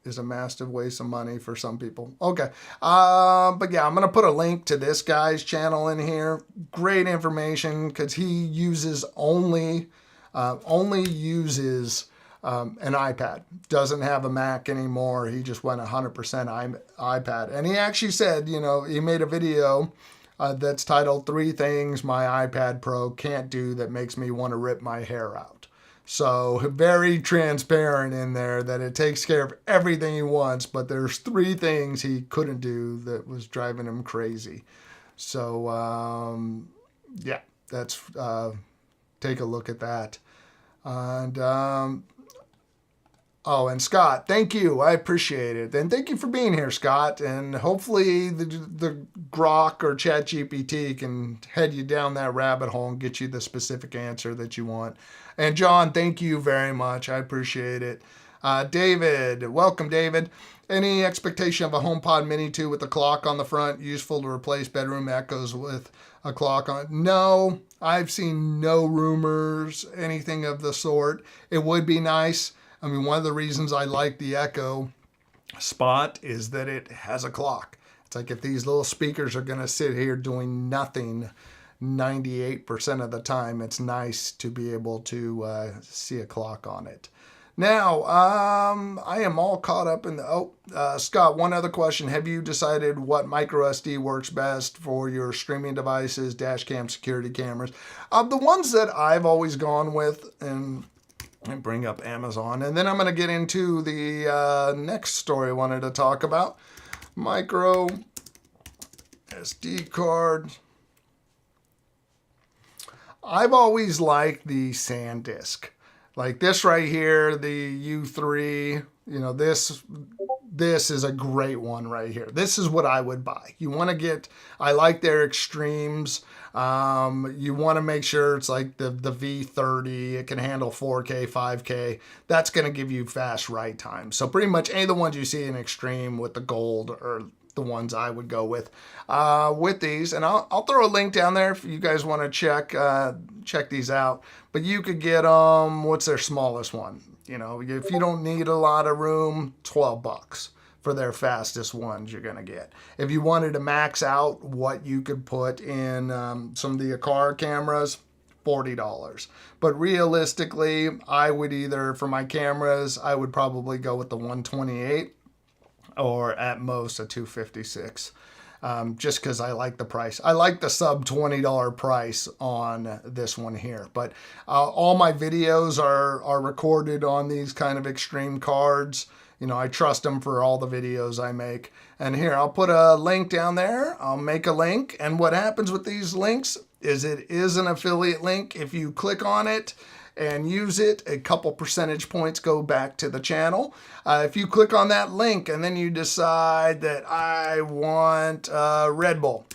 is a massive waste of money for some people. Okay. But yeah, I'm going to put a link to this guy's channel in here. Great information, because he uses only uses an iPad. Doesn't have a Mac anymore. He just went 100% iPad. And he actually said, he made a video that's titled 3 Things My iPad Pro Can't Do That Makes Me Want to Rip My Hair Out. So very transparent in there that it takes care of everything he wants, but there's 3 things he couldn't do that was driving him crazy. So yeah, that's take a look at that. And and Scott, thank you. I appreciate it. And thank you for being here, Scott. And hopefully the Grok or ChatGPT can head you down that rabbit hole and get you the specific answer that you want. And John, thank you very much. I appreciate it. David, welcome, David. Any expectation of a HomePod Mini 2 with a clock on the front, useful to replace bedroom echoes with a clock on it? No, I've seen no rumors, anything of the sort. It would be nice. I mean, one of the reasons I like the Echo Spot is that it has a clock. It's like if these little speakers are going to sit here doing nothing 98% of the time, it's nice to be able to see a clock on it. Now, I am all caught up in the... Scott, one other question. Have you decided what micro SD works best for your streaming devices, dash cam, security cameras? The ones that I've always gone with, and bring up Amazon, and then I'm going to get into the next story I wanted to talk about. Micro SD card. I've always liked the SanDisk. Like this right here, the U3, you know, this is a great one right here. This is what I would buy. You want to get, I like their extremes. You want to make sure it's like the V30. It can handle 4K, 5K. That's going to give you fast write time. So pretty much any of the ones you see in extreme with the gold are the ones I would go with these. And I'll throw a link down there if you guys want to check these out. But you could get what's their smallest one? You know, if you don't need a lot of room, $12 for their fastest ones you're gonna get. If you wanted to max out what you could put in some of the car cameras, $40. But realistically, I would either, for my cameras, I would probably go with the 128 or at most a 256. Just because I like the price. I like the sub $20 price on this one here. But all my videos are recorded on these kind of extreme cards. You know, I trust them for all the videos I make. And here, I'll put a link down there. I'll make a link. And what happens with these links is it is an affiliate link. If you click on it and use it, a couple percentage points go back to the channel. If you click on that link and then you decide that I want Red Bull,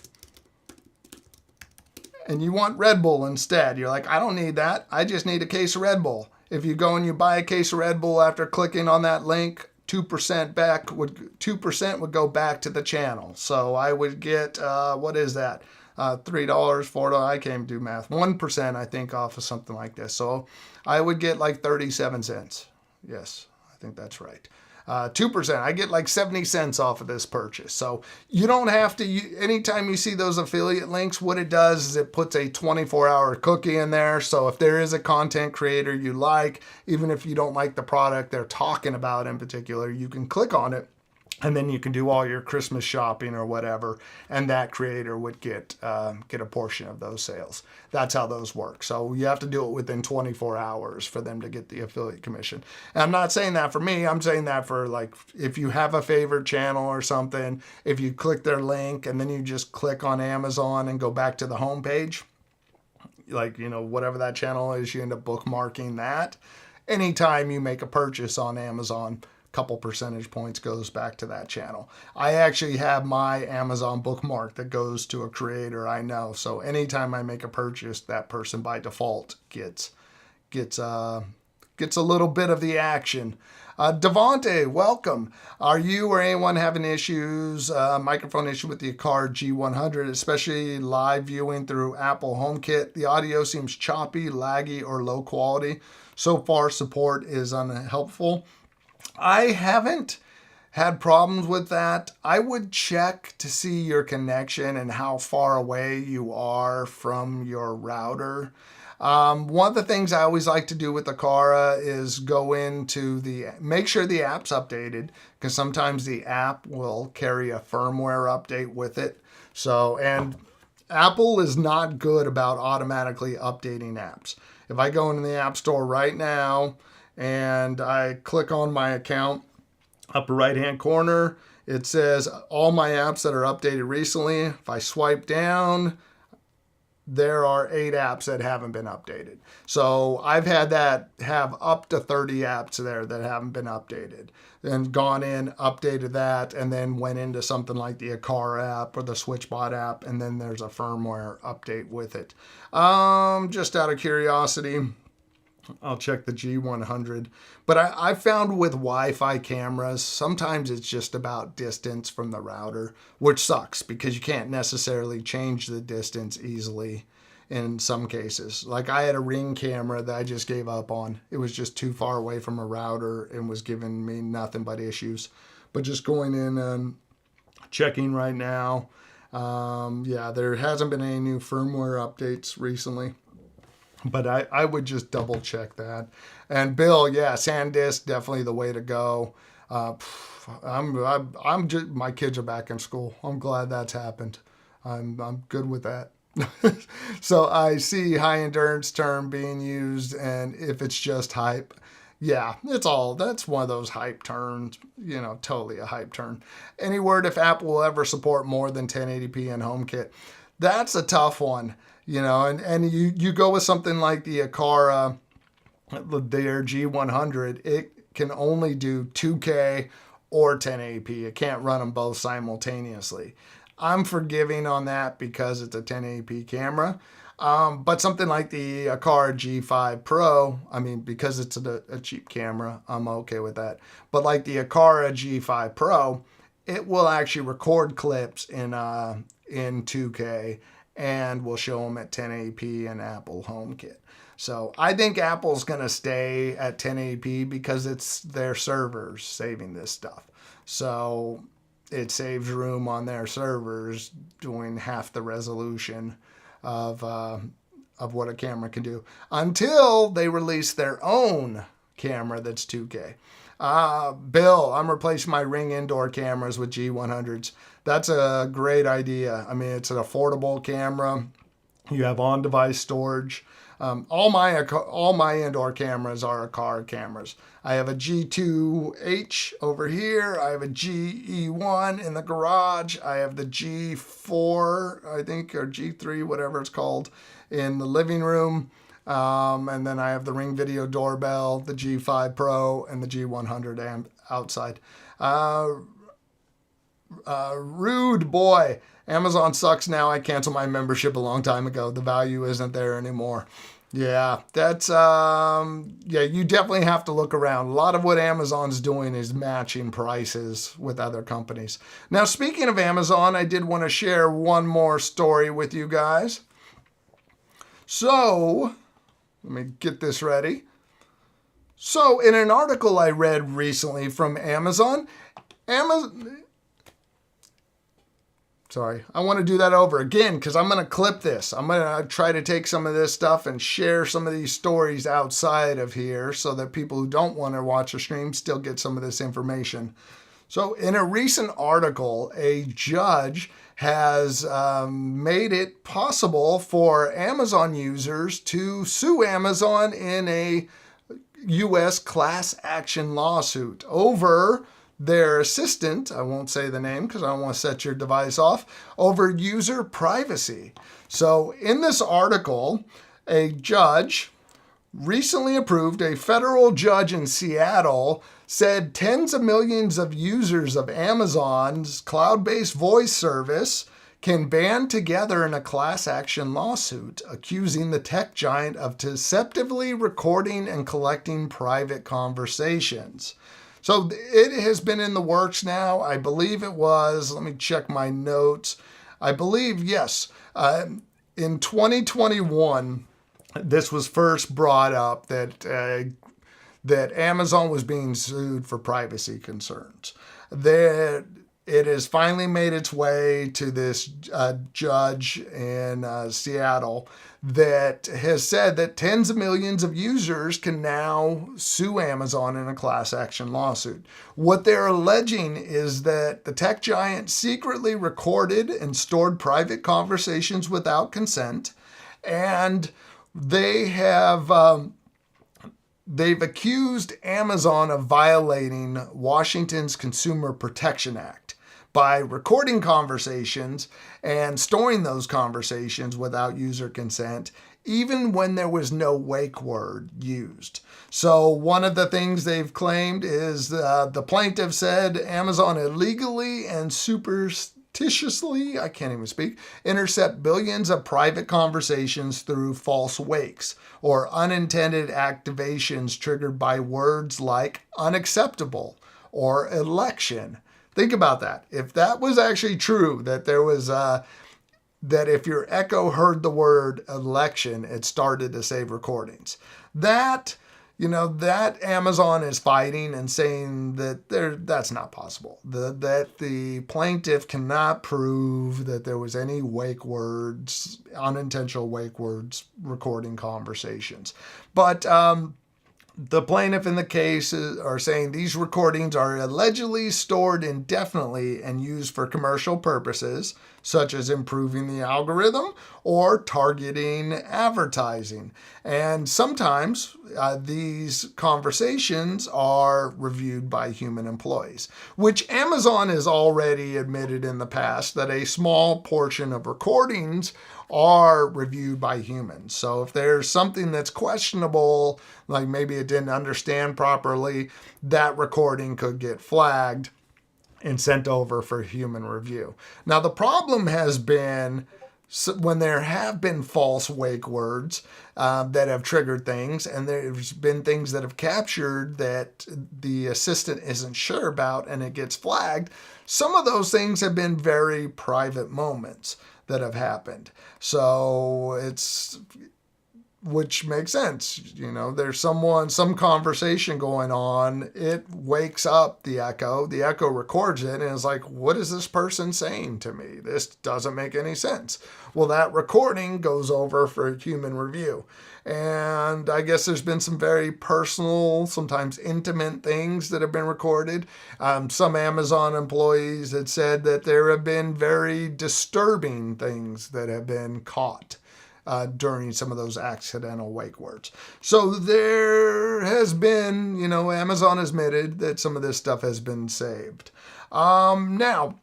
and you want Red Bull instead, you're like, I don't need that. I just need a case of Red Bull. If you go and you buy a case of Red Bull after clicking on that link, 2% would go back to the channel. So I would get, what is that? $3, $4, I can't even do math. 1%, I think, off of something like this. So I would get like 37 cents. Yes, I think that's right. 2%, I get like 70 cents off of this purchase. So you don't have to, anytime you see those affiliate links, what it does is it puts a 24-hour cookie in there. So if there is a content creator you like, even if you don't like the product they're talking about in particular, you can click on it. And then you can do all your Christmas shopping or whatever, and that creator would get a portion of those sales. That's how those work. So you have to do it within 24 hours for them to get the affiliate commission. And I'm not saying that for me. I'm saying that for like if you have a favorite channel or something, if you click their link and then you just click on Amazon and go back to the homepage, like, you know, whatever that channel is, you end up bookmarking that. Anytime you make a purchase on Amazon, couple percentage points goes back to that channel. I actually have my Amazon bookmark that goes to a creator I know. So anytime I make a purchase, that person by default gets a little bit of the action. Devonte, welcome. Are you or anyone having issues, microphone issue with the Card G100, especially live viewing through Apple HomeKit? The audio seems choppy, laggy, or low quality. So far, support is unhelpful. I haven't had problems with that. I would check to see your connection and how far away you are from your router. One of the things I always like to do with the Kara is go into make sure the app's updated, because sometimes the app will carry a firmware update with it. So, and Apple is not good about automatically updating apps. If I go into the App Store right now, and I click on my account, upper right hand corner, it says all my apps that are updated recently. If I swipe down, there are 8 apps that haven't been updated. So I've had that have up to 30 apps there that haven't been updated. Then gone in, updated that, and then went into something like the Acar app or the SwitchBot app, and then there's a firmware update with it. Just out of curiosity, I'll check the G100. But I found with Wi-Fi cameras, sometimes it's just about distance from the router, which sucks because you can't necessarily change the distance easily in some cases. Like I had a Ring camera that I just gave up on. It was just too far away from a router and was giving me nothing but issues. But just going in and checking right now, yeah, there hasn't been any new firmware updates recently. But I would just double check that. And Bill, yeah, SanDisk definitely the way to go. I'm just, my kids are back in school. I'm glad that's happened. I'm good with that. So I see high endurance term being used, and if it's just hype, yeah, that's one of those hype terms, totally a hype term. Any word if Apple will ever support more than 1080p in HomeKit? That's a tough one. And you go with something like the Aqara, their G100, it can only do 2K or 1080p. It can't run them both simultaneously. I'm forgiving on that because it's a 1080p camera. But something like the Aqara G5 Pro, because it's a cheap camera, I'm okay with that. But like the Aqara G5 Pro, it will actually record clips in 2K and we'll show them at 1080p in Apple HomeKit. So I think Apple's going to stay at 1080p because it's their servers saving this stuff. So it saves room on their servers doing half the resolution of what a camera can do until they release their own camera that's 2K. Bill, I'm replacing my Ring indoor cameras with G100s. That's a great idea. It's an affordable camera. You have on-device storage. All my indoor cameras are Aqara cameras. I have a G2H over here. I have a GE1 in the garage. I have the G4, I think, or G3, whatever it's called, in the living room. And then I have the Ring Video Doorbell, the G5 Pro, and the G100 outside. Rude boy. Amazon sucks now. I canceled my membership a long time ago. The value isn't there anymore. Yeah, that's, you definitely have to look around. A lot of what Amazon's doing is matching prices with other companies. Now, speaking of Amazon, I did want to share one more story with you guys. So, let me get this ready. So, in an article I read recently from Amazon, sorry, I want to do that over again because I'm going to clip this. I'm going to try to take some of this stuff and share some of these stories outside of here so that people who don't want to watch a stream still get some of this information. So in a recent article, a judge has made it possible for Amazon users to sue Amazon in a U.S. class action lawsuit over their assistant, I won't say the name because I don't want to set your device off, over user privacy. So in this article, a judge recently approved, a federal judge in Seattle said tens of millions of users of Amazon's cloud-based voice service can band together in a class action lawsuit accusing the tech giant of deceptively recording and collecting private conversations. So it has been in the works now. I believe it was, let me check my notes. I believe, yes, in 2021, this was first brought up that Amazon was being sued for privacy concerns. That it has finally made its way to this judge in Seattle that has said that tens of millions of users can now sue Amazon in a class action lawsuit. What they're alleging is that the tech giant secretly recorded and stored private conversations without consent, and they have they've accused Amazon of violating Washington's Consumer Protection Act by recording conversations and storing those conversations without user consent, even when there was no wake word used. So one of the things they've claimed is the plaintiff said Amazon illegally and surreptitiously, I can't even speak, intercept billions of private conversations through false wakes or unintended activations triggered by words like unacceptable or election. Think about that. If that was actually true, that there was that if your Echo heard the word election, it started to save recordings. That Amazon is fighting and saying that that's not possible. That the plaintiff cannot prove that there was any wake words, unintentional wake words recording conversations. But the plaintiff in the case are saying these recordings are allegedly stored indefinitely and used for commercial purposes, such as improving the algorithm or targeting advertising. And sometimes these conversations are reviewed by human employees, which Amazon has already admitted in the past that a small portion of recordings are reviewed by humans. So if there's something that's questionable, like maybe it didn't understand properly, that recording could get flagged and sent over for human review. Now, the problem has been when there have been false wake words that have triggered things, and there's been things that have captured that the assistant isn't sure about and it gets flagged. Some of those things have been very private moments that have happened. So which makes sense. There's some conversation going on. It wakes up the Echo. The Echo records it and is like, what is this person saying to me? This doesn't make any sense. Well, that recording goes over for human review. And I guess there's been some very personal, sometimes intimate things that have been recorded. Some Amazon employees had said that there have been very disturbing things that have been caught during some of those accidental wake words. So there has been, Amazon has admitted that some of this stuff has been saved. Now,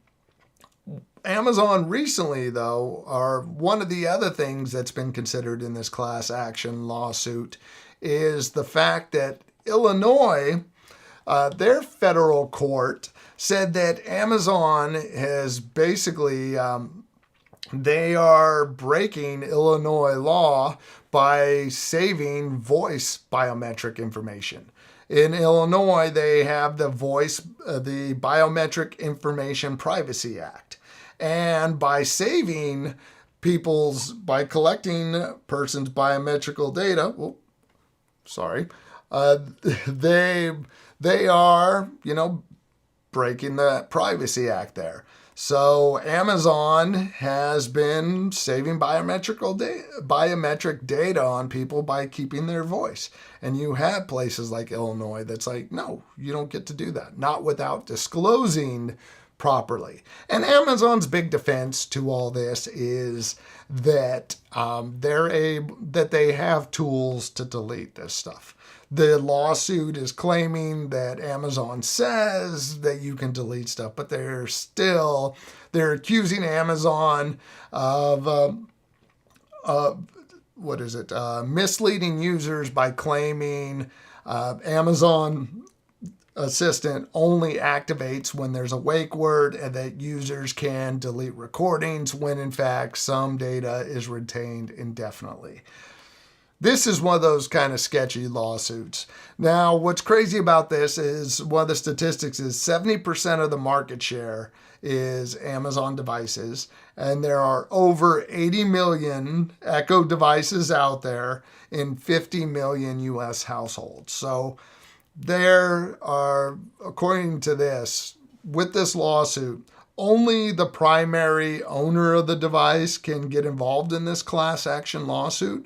Amazon recently, though, one of the other things that's been considered in this class action lawsuit is the fact that Illinois, their federal court, said that Amazon has basically they are breaking Illinois law by saving voice biometric information. In Illinois, they have the Biometric Information Privacy Act. And by collecting person's biometrical data, they are, breaking the Privacy Act there. So Amazon has been saving biometric data on people by keeping their voice. And you have places like Illinois that's like, no, you don't get to do that. Not without disclosing properly. And Amazon's big defense to all this is that they have tools to delete this stuff. The lawsuit is claiming that Amazon says that you can delete stuff, but they're accusing Amazon of misleading users by claiming Amazon Assistant only activates when there's a wake word and that users can delete recordings when in fact some data is retained indefinitely. This is one of those kind of sketchy lawsuits. Now, what's crazy about this is one of the statistics is 70% of the market share is Amazon devices, and there are over 80 million Echo devices out there in 50 million U.S. households. So there are, according to this, with this lawsuit, only the primary owner of the device can get involved in this class action lawsuit.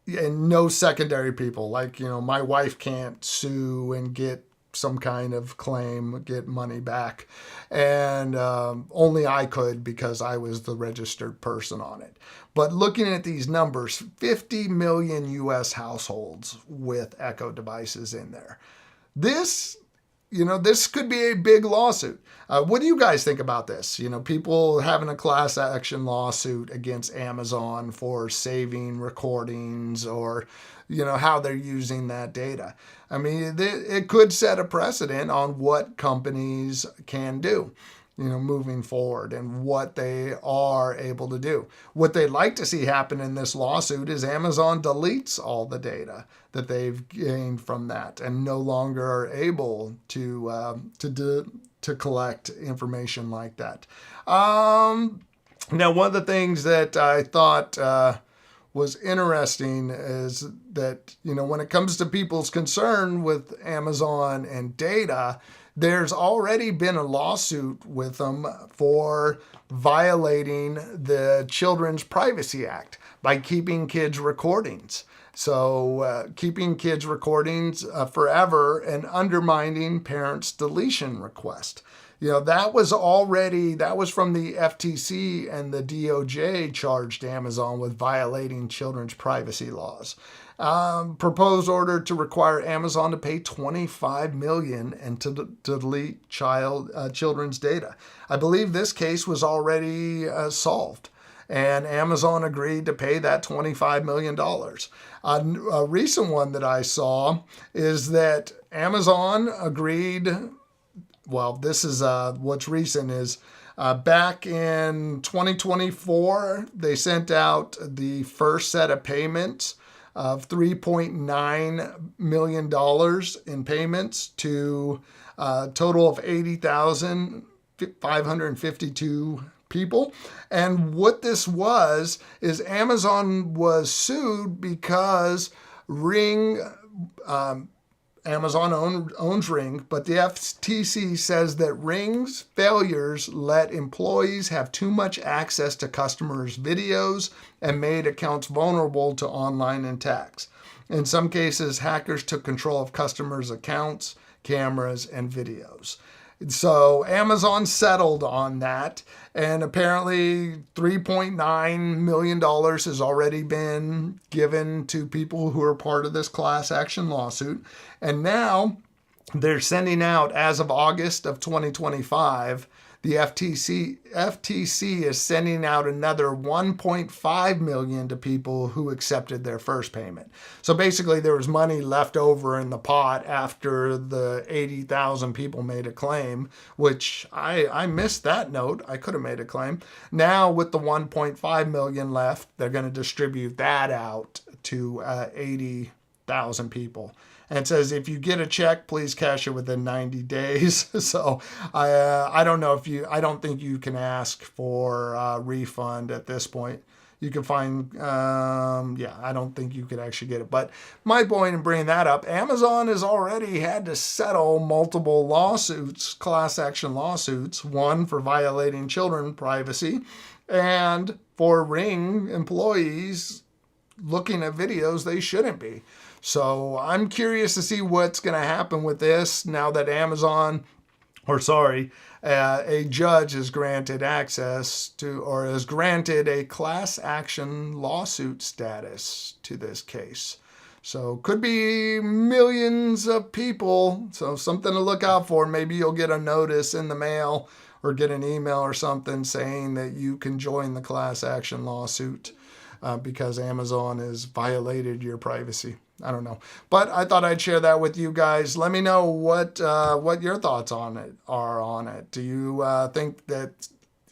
And no secondary people, like, my wife can't sue and get some kind of claim, get money back. And only I could because I was the registered person on it. But looking at these numbers, 50 million U.S. households with Echo devices in there. This could be a big lawsuit. What do you guys think about this? People having a class action lawsuit against Amazon for saving recordings or, how they're using that data. I mean, it could set a precedent on what companies can do. moving forward and what they are able to do. What they'd like to see happen in this lawsuit is Amazon deletes all the data that they've gained from that and no longer are able to collect information like that. Now, one of the things that I thought was interesting is that, when it comes to people's concern with Amazon and data, there's already been a lawsuit with them for violating the Children's Privacy Act by keeping kids' recordings. So keeping kids' recordings forever and undermining parents' deletion request. That was from the FTC, and the DOJ charged Amazon with violating children's privacy laws. Proposed order to require Amazon to pay $25 million and to delete children's data. I believe this case was already solved, and Amazon agreed to pay that $25 million. A recent one that I saw is that Amazon agreed. Well, this is what's recent is back in 2024, they sent out the first set of payments of $3.9 million in payments to a total of 80,552 people. And what this was is Amazon was sued because Ring, Amazon owns Ring, but the FTC says that Ring's failures let employees have too much access to customers' videos and made accounts vulnerable to online attacks. In some cases, hackers took control of customers' accounts, cameras, and videos. So Amazon settled on that, and apparently $3.9 million has already been given to people who are part of this class action lawsuit. And now they're sending out, as of August of 2025, the FTC is sending out another $1.5 million to people who accepted their first payment. So basically there was money left over in the pot after the 80,000 people made a claim, which I missed that note. I could have made a claim. Now with the 1.5 million left, they're going to distribute that out to 80,000 people. And it says, if you get a check, please cash it within 90 days. So I don't think you can ask for a refund at this point. You can find, I don't think you could actually get it. But my point in bringing that up, Amazon has already had to settle multiple lawsuits, class action lawsuits, one for violating children's privacy and for Ring employees looking at videos they shouldn't be. So I'm curious to see what's going to happen with this now that a judge has granted access to, or has granted a class action lawsuit status to this case. So could be millions of people. So something to look out for. Maybe you'll get a notice in the mail or get an email or something saying that you can join the class action lawsuit because Amazon has violated your privacy. I don't know, but I thought I'd share that with you guys. Let me know what your thoughts on it are. Do you think that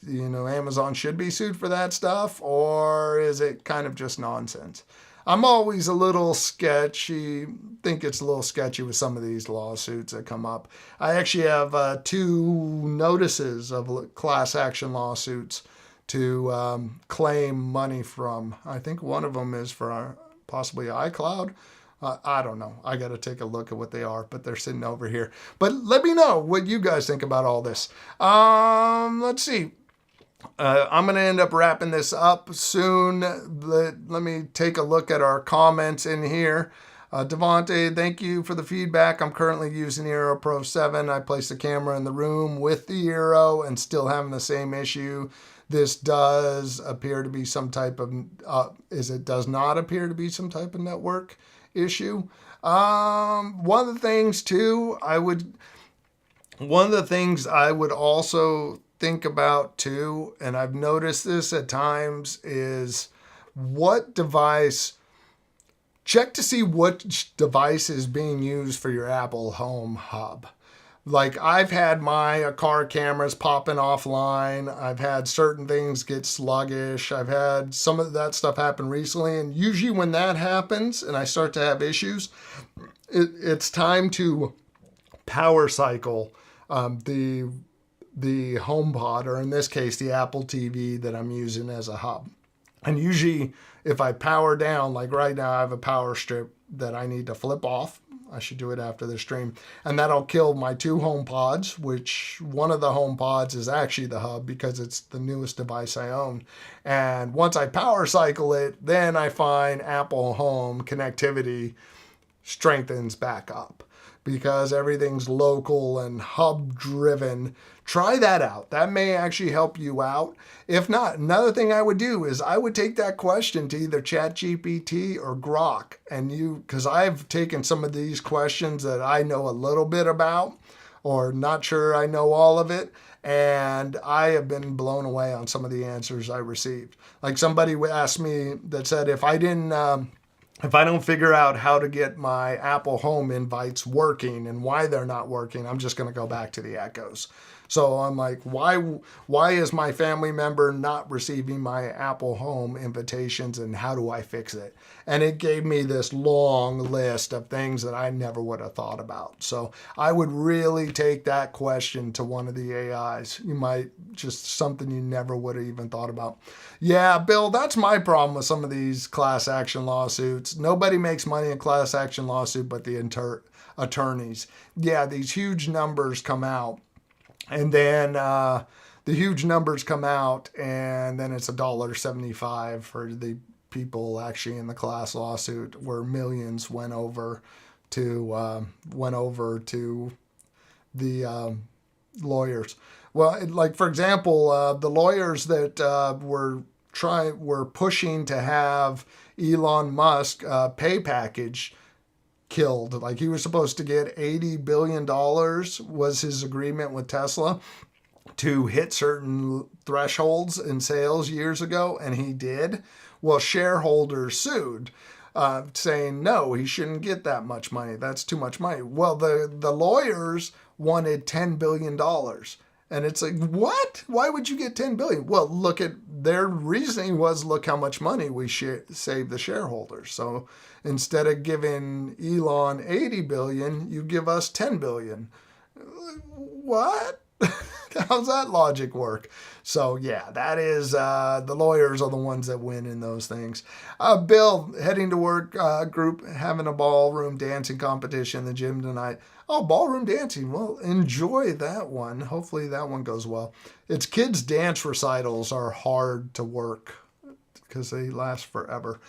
Amazon should be sued for that stuff, or is it kind of just nonsense? I'm always a little sketchy. Think it's a little sketchy with some of these lawsuits that come up. I actually have 2 notices of class action lawsuits to claim money from. I think one of them is for possibly iCloud. I don't know. I got to take a look at what they are, but they're sitting over here. But let me know what you guys think about all this. Let's see. I'm going to end up wrapping this up soon. Let me take a look at our comments in here. Devontae, thank you for the feedback. I'm currently using the Aero Pro 7. I placed the camera in the room with the Aero and still having the same issue. This does appear to be some type of, does not appear to be some type of network issue. One of the things I would also think about too, and I've noticed this at times, is check to see what device is being used for your Apple Home Hub. Like I've had my car cameras popping offline. I've had certain things get sluggish. I've had some of that stuff happen recently. And usually when that happens and I start to have issues, it's time to power cycle the HomePod, or in this case, the Apple TV that I'm using as a hub. And usually if I power down, like right now, I have a power strip that I need to flip off. I should do it after the stream. And that'll kill my two HomePods, which one of the HomePods is actually the hub because it's the newest device I own. And once I power cycle it, then I find Apple Home connectivity strengthens back up because everything's local and hub driven. Try that out. That may actually help you out. If not, another thing I would do is I would take that question to either ChatGPT or Grok, and because I've taken some of these questions that I know a little bit about or not sure I know all of it, and I have been blown away on some of the answers I received. Like somebody asked me that said, if I don't figure out how to get my Apple Home invites working and why they're not working, I'm just going to go back to the Echoes. So I'm like, why is my family member not receiving my Apple Home invitations, and how do I fix it? And it gave me this long list of things that I never would have thought about. So I would really take that question to one of the AIs. You might just something you never would have even thought about. Yeah, Bill, that's my problem with some of these class action lawsuits. Nobody makes money in class action lawsuit but the attorneys. Yeah, these huge numbers come out. And then the huge numbers come out, and then it's $1.75 for the people actually in the class lawsuit, where millions went over to the lawyers. Well, like for example, the lawyers that were pushing to have Elon Musk pay package killed. Like he was supposed to get $80 billion was his agreement with Tesla to hit certain thresholds in sales years ago, and he did. Well, shareholders sued, saying, no, he shouldn't get that much money. That's too much money. Well, the lawyers wanted $10 billion. And it's like, what? Why would you get $10 billion? Well, look at their reasoning was, look how much money we save the shareholders. So instead of giving Elon $80 billion, you give us $10 billion. What? How's that logic work? So yeah, that is, the lawyers are the ones that win in those things. Bill, heading to work, group, having a ballroom dancing competition in the gym tonight. Oh, ballroom dancing. Well, enjoy that one. Hopefully that one goes well. It's kids' dance recitals are hard to work because they last forever.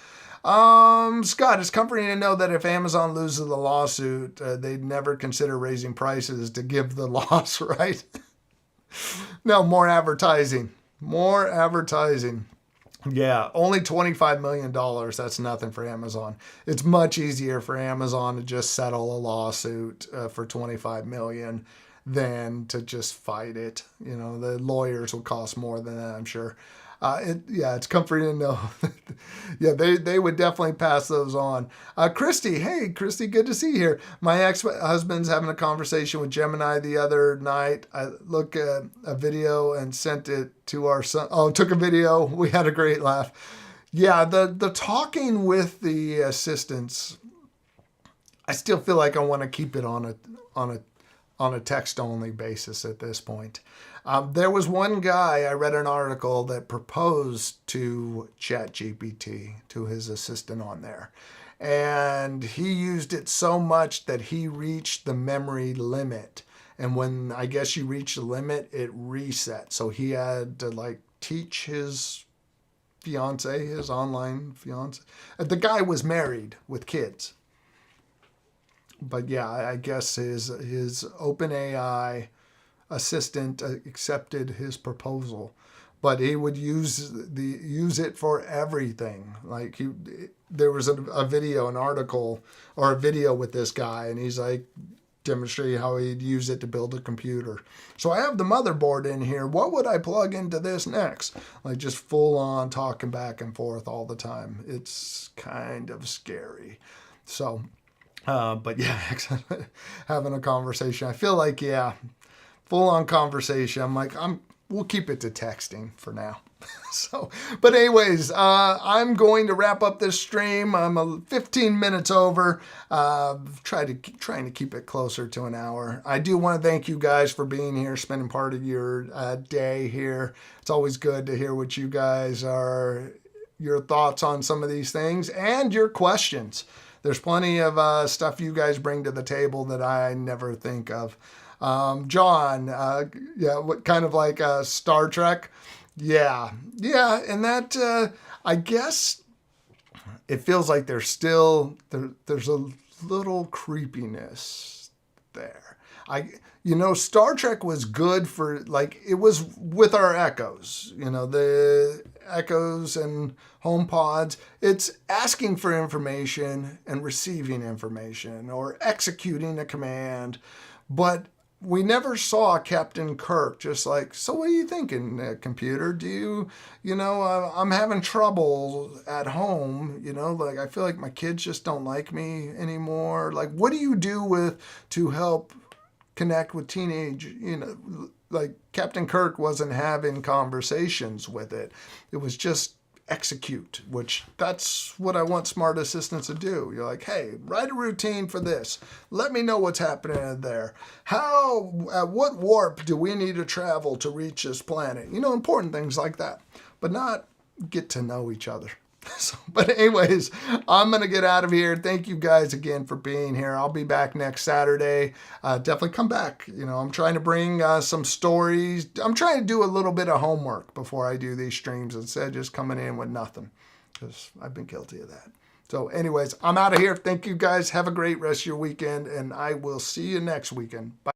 Scott, it's comforting to know that if Amazon loses the lawsuit, they'd never consider raising prices to give the loss, right? No, more advertising. More advertising. Yeah, only $25 million. That's nothing for Amazon. It's much easier for Amazon to just settle a lawsuit for $25 million than to just fight it. You know, the lawyers will cost more than that, I'm sure. It's comforting to know. Yeah, they would definitely pass those on. Christy, hey, Christy, good to see you here. My ex-husband's having a conversation with Gemini the other night. I looked at a video and sent it to our son. Oh, took a video. We had a great laugh. Yeah, the talking with the assistants, I still feel like I want to keep it on a text-only basis at this point. There was one guy, I read an article that proposed to ChatGPT, to his assistant on there. And he used it so much that he reached the memory limit. And when I guess you reach the limit, it reset. So he had to teach his fiance, his online fiance. The guy was married with kids. But yeah, I guess his OpenAI assistant accepted his proposal, but he would use it for everything. Like there was a video, an article or a video with this guy, and he's like demonstrating how he'd use it to build a computer. So I have the motherboard in here. What would I plug into this next? Like just full on talking back and forth all the time. It's kind of scary. So But yeah, having a conversation. I feel like, yeah, full on conversation. I'm like, we'll keep it to texting for now. So, but anyways, I'm going to wrap up this stream. I'm 15 minutes over. Trying to keep it closer to an hour. I do want to thank you guys for being here, spending part of your day here. It's always good to hear what you guys are, your thoughts on some of these things and your questions. There's plenty of stuff you guys bring to the table that I never think of. John, yeah, what kind of like Star Trek? Yeah, and that I guess it feels like there's a little creepiness there. Star Trek was good for, like, it was with our echoes, the echoes and home pods. It's asking for information and receiving information or executing a command, but we never saw Captain Kirk just like, so what are you thinking, computer? I'm having trouble at home, like I feel like my kids just don't like me anymore. Like, what do you do to help connect with teenage, like Captain Kirk wasn't having conversations with it. It was just execute, which that's what I want smart assistants to do. You're like, hey, write a routine for this. Let me know what's happening there. At what warp do we need to travel to reach this planet? Important things like that, but not get to know each other. But anyways, I'm going to get out of here. Thank you guys again for being here. I'll be back next Saturday. Definitely come back. I'm trying to bring some stories. I'm trying to do a little bit of homework before I do these streams instead of just coming in with nothing, because I've been guilty of that. So anyways, I'm out of here. Thank you guys. Have a great rest of your weekend, and I will see you next weekend. Bye.